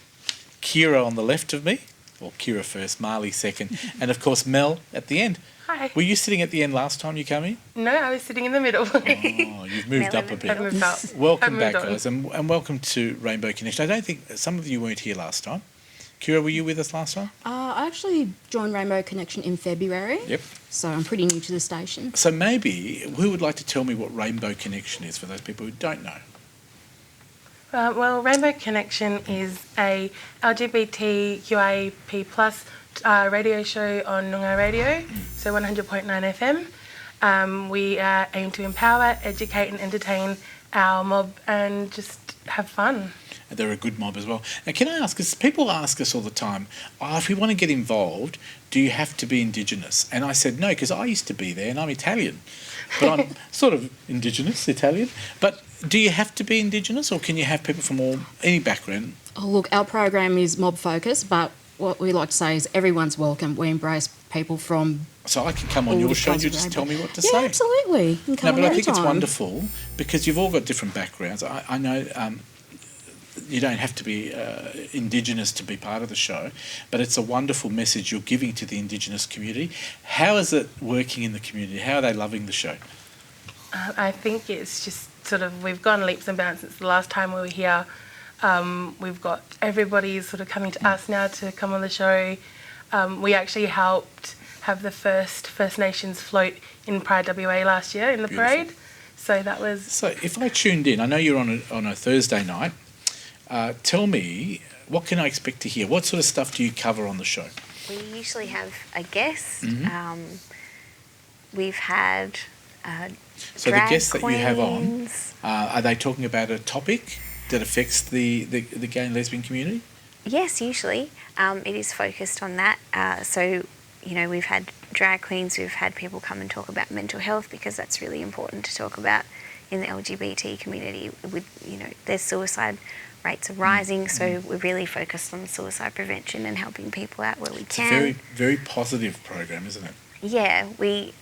Speaker 2: Kira on the left of me, or Kira first, Marley second, and of course Mel at the end.
Speaker 12: Hi.
Speaker 2: Were you sitting at the end last time you came in?
Speaker 12: No, I was sitting in the middle.
Speaker 2: Oh, you've moved up a bit.
Speaker 12: I've moved up.
Speaker 2: Welcome
Speaker 12: I've
Speaker 2: back,
Speaker 12: moved on.
Speaker 2: guys, and welcome to Rainbow Connection. I don't think some of you weren't here last time. Kira, were you with us last time?
Speaker 13: I actually joined Rainbow Connection in February.
Speaker 2: Yep.
Speaker 13: So I'm pretty new to the station.
Speaker 2: So maybe, who would like to tell me what Rainbow Connection is for those people who don't know?
Speaker 12: Well, Rainbow Connection is a LGBTQIP plus radio show on Noongar Radio, so 100.9 FM. We aim to empower, educate and entertain our mob and just have fun.
Speaker 2: They're a good mob as well. Now, can I ask, because people ask us all the time, if we want to get involved, do you have to be Indigenous? And I said no, because I used to be there and I'm Italian. But I'm sort of Indigenous, Italian. But do you have to be Indigenous, or can you have people from any background?
Speaker 13: Oh, look, our program is mob focused, but what we like to say is everyone's welcome. We embrace people from...
Speaker 2: So I can come on
Speaker 13: all
Speaker 2: your
Speaker 13: the
Speaker 2: show and you
Speaker 13: kinds of
Speaker 2: just
Speaker 13: rainbow.
Speaker 2: tell me what to
Speaker 13: Yeah,
Speaker 2: say?
Speaker 13: absolutely. You can come
Speaker 2: No, but
Speaker 13: on
Speaker 2: I think it's
Speaker 13: anytime.
Speaker 2: wonderful because you've all got different backgrounds. I know you don't have to be Indigenous to be part of the show, but it's a wonderful message you're giving to the Indigenous community. How is it working in the community? How are they loving the show?
Speaker 12: I think it's just sort of, we've gone leaps and bounds since the last time we were here. We've got everybody sort of coming to us now to come on the show. We actually helped have the first First Nations float in Pride WA last year in the
Speaker 2: Beautiful.
Speaker 12: parade. So that was...
Speaker 2: So if I tuned in, I know you're on a Thursday night. Tell me, what can I expect to hear? What sort of stuff do you cover on the show?
Speaker 14: We usually have a guest.
Speaker 2: Mhm.
Speaker 14: We've had
Speaker 2: So the
Speaker 14: drag
Speaker 2: guests that you have on,
Speaker 14: queens.
Speaker 2: are they talking about a topic that affects the gay and lesbian community?
Speaker 14: Yes, usually. It is focused on that. So, you know, we've had drag queens, we've had people come and talk about mental health because that's really important to talk about in the LGBT community. With, you know, there's suicide rates are rising, so we're really focused on suicide prevention and helping people out where we
Speaker 2: It's a
Speaker 14: can.
Speaker 2: very, very positive program, isn't it?
Speaker 14: Yeah, we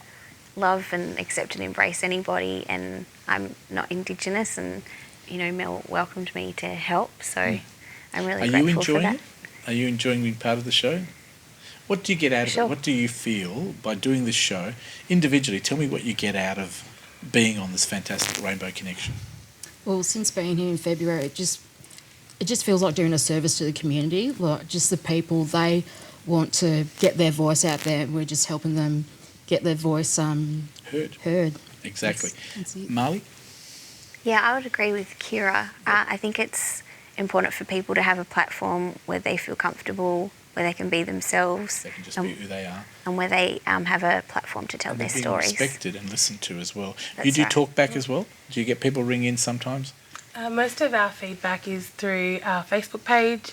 Speaker 14: love and accept and embrace anybody, and I'm not Indigenous, and you know, Mel welcomed me to help, so I'm really
Speaker 2: Are you
Speaker 14: grateful for
Speaker 2: enjoying
Speaker 14: that.
Speaker 2: it? Are you enjoying being part of the show? What do you get out of
Speaker 14: Sure.
Speaker 2: it? What do you feel by doing this show individually? Tell me what you get out of being on this fantastic Rainbow Connection.
Speaker 13: Well, since being here in February, it just feels like doing a service to the community. Like, just the people, they want to get their voice out there. We're just helping them get their voice heard.
Speaker 2: Exactly.
Speaker 13: That's it.
Speaker 2: Marley?
Speaker 14: Yeah, I would agree with Kira. I think it's important for people to have a platform where they feel comfortable, where they can be themselves,
Speaker 2: They can just be who they are.
Speaker 14: and where they have a platform to tell
Speaker 2: And
Speaker 14: their
Speaker 2: they're being
Speaker 14: stories.
Speaker 2: respected and listened to as well. You
Speaker 14: That's
Speaker 2: do
Speaker 14: right.
Speaker 2: talk back as well? Do you get people ring in sometimes?
Speaker 12: Most of our feedback is through our Facebook page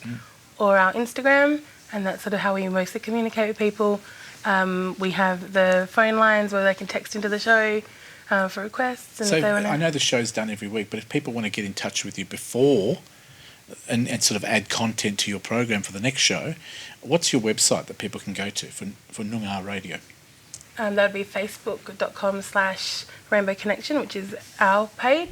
Speaker 12: or our Instagram, and that's sort of how we mostly communicate with people. We have the phone lines where they can text into the show for requests. And
Speaker 2: So
Speaker 12: if they want
Speaker 2: I know the show's done every week, but if people want to get in touch with you before and sort of add content to your program for the next show, what's your website that people can go to for Noongar Radio?
Speaker 12: that would be facebook.com/Rainbow Connection, which is our page.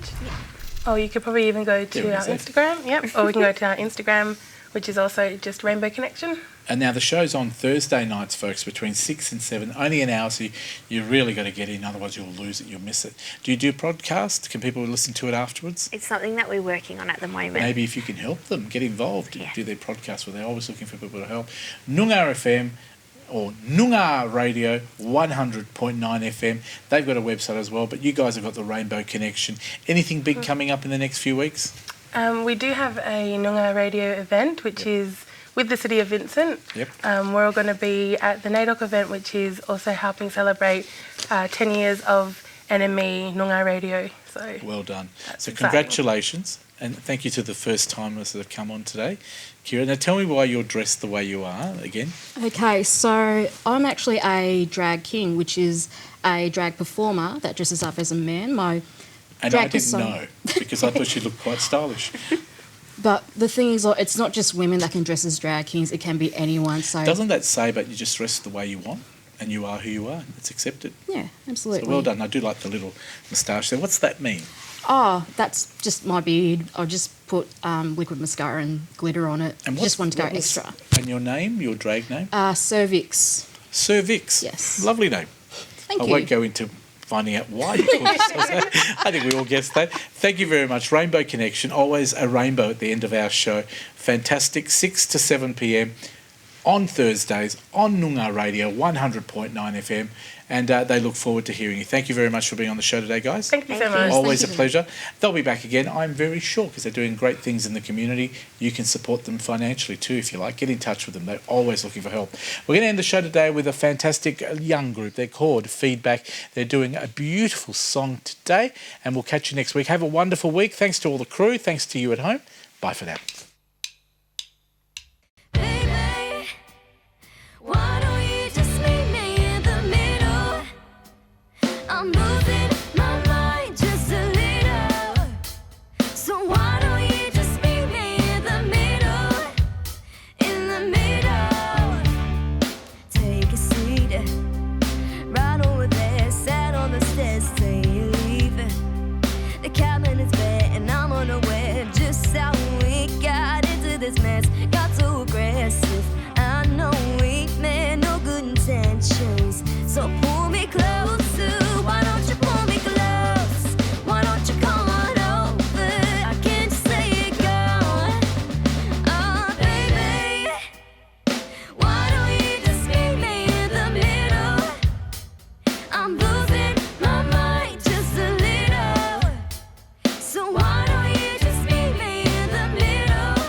Speaker 12: Or you could probably even go
Speaker 2: There
Speaker 12: to
Speaker 2: it
Speaker 12: our
Speaker 2: is, there.
Speaker 12: Instagram. Yep. Or we can go to our Instagram, which is also just Rainbow Connection.
Speaker 2: And now the show's on Thursday nights, folks, between 6 and 7. Only an hour, so you really got to get in, otherwise you'll lose it, you'll miss it. Do you do podcast? Can people listen to it afterwards?
Speaker 14: It's something that we're working on at the moment.
Speaker 2: Maybe if you can help them get involved, do their podcast, where they're always looking for people to help. Noongar FM or Noongar Radio 100.9 FM. They've got a website as well, but you guys have got the Rainbow Connection. Anything big coming up in the next few weeks?
Speaker 12: We do have a Noongar Radio event, which is with the City of Vincent.
Speaker 2: Yep.
Speaker 12: We're all going to be at the NAIDOC event, which is also helping celebrate 10 years of NME Noongar Radio. So
Speaker 2: Well done.
Speaker 12: That's
Speaker 2: So
Speaker 12: exciting.
Speaker 2: congratulations, and thank you to the first timers that have come on today. Kira, now tell me why you're dressed the way you are again.
Speaker 13: Okay, so I'm actually a drag king, which is a drag performer that dresses up as a man. My
Speaker 2: And
Speaker 13: drag
Speaker 2: I didn't
Speaker 13: persona.
Speaker 2: know because I thought she looked quite stylish.
Speaker 13: But the thing is, like, it's not just women that can dress as drag kings. It can be anyone. So
Speaker 2: Doesn't that say, but you just dress the way you want and you are who you are? It's accepted.
Speaker 13: yeah, absolutely.
Speaker 2: So well done. I do like the little moustache there. What's that mean?
Speaker 13: Oh, that's just my beard. I just put liquid mascara and glitter on it.
Speaker 2: And
Speaker 13: Just wanted to go
Speaker 2: what was-
Speaker 13: extra.
Speaker 2: And your name, your drag name?
Speaker 13: Cervix.
Speaker 2: Cervix.
Speaker 13: Yes.
Speaker 2: Lovely name.
Speaker 13: Thank
Speaker 2: I
Speaker 13: you.
Speaker 2: won't go into finding out why you called yourself that. I think we all guessed that. Thank you very much. Rainbow Connection, always a rainbow at the end of our show. Fantastic. 6 to 7 p.m. on Thursdays on Noongar Radio 100.9 FM. And they look forward to hearing you. Thank you very much for being on the show today, guys.
Speaker 12: Thank you so much.
Speaker 2: Always
Speaker 13: Thank
Speaker 2: a
Speaker 13: you.
Speaker 2: pleasure. They'll be back again, I'm very sure, because they're doing great things in the community. You can support them financially too, if you like. Get in touch with them. They're always looking for help. We're going to end the show today with a fantastic young group. They're called Feedback. They're doing a beautiful song today, and we'll catch you next week. Have a wonderful week. Thanks to all the crew. Thanks to you at home. Bye for now.
Speaker 3: Baby, why don't you just meet me in the middle? I'm losing my mind just a little. So why don't you just meet me in the middle? In the middle. Take a seat right over there. Sat on the stairs, say you're leaving. The cabinet's bare and I'm unaware just how we got into this mess. Got too aggressive. I know we meant no good intentions. So pull me closer. Why don't you pull me close? Why don't you come on over? I can't just let it go. Oh, baby, why don't you just meet me in the middle? I'm losing my mind just a little. So why don't you just meet me in the middle?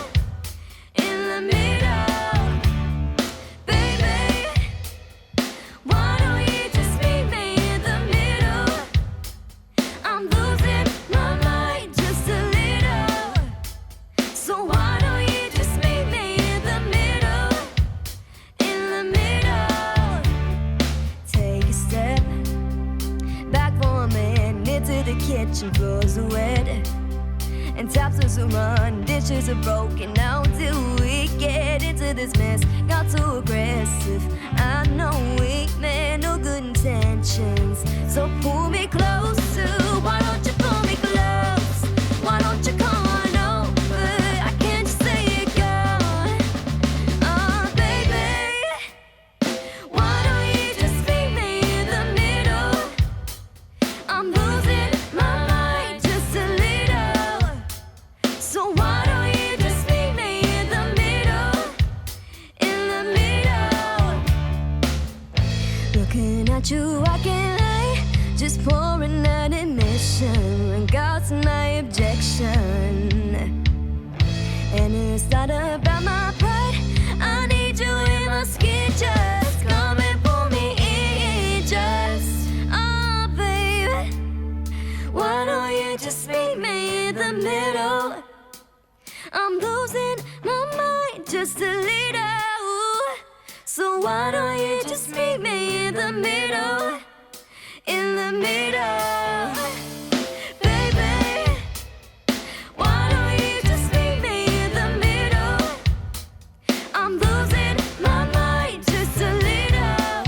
Speaker 3: In the middle, baby. Why don't you just meet me in the middle? I'm losing my mind just a little. So why don't you just meet me in the middle? In the middle, take a step back for a minute to the kitchen. Floors are wet and taps are run, dishes are broken. Now till we get into this mess, got too aggressive. I know we meant no good intentions. So pull me closer. Why don't you pull me close? Why don't you come on over? I can't just let it go. Oh, baby, why don't you just meet me in the middle? I'm losing my mind just a little. So why don't you just meet me in the middle? In the middle. Looking at you, I can't lie. Just pouring out admission. Regards to my objection. And it's not about my pride. I need you in my skin. Just come and pull me in. Just, oh, baby, why don't you just meet me in the middle? I'm losing my mind just a little. So why don't you just meet me in the middle? In the middle, baby. Why don't you just meet me in the middle? I'm losing my mind just a little.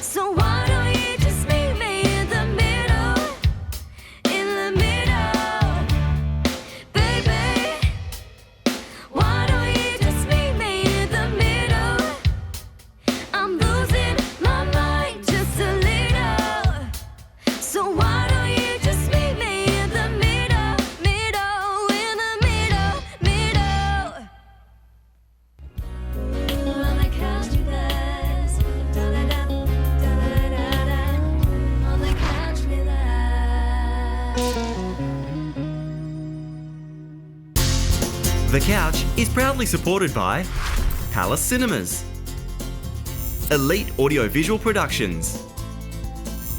Speaker 3: So why don't you just meet me in the middle? In the middle, baby. Why don't you just meet me in the middle? I'm losing my mind just a little. So why don't you just meet me in the middle, middle, in the middle, middle? On the couch with us, da-da-da, da-da-da-da. On the couch with us.
Speaker 1: The Couch is proudly supported by Palace Cinemas, Elite Audiovisual Productions,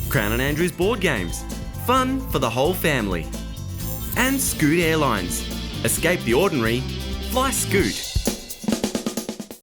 Speaker 1: Crown and Andrews Board Games, fun for the whole family, and Scoot Airlines. Escape the ordinary, fly Scoot.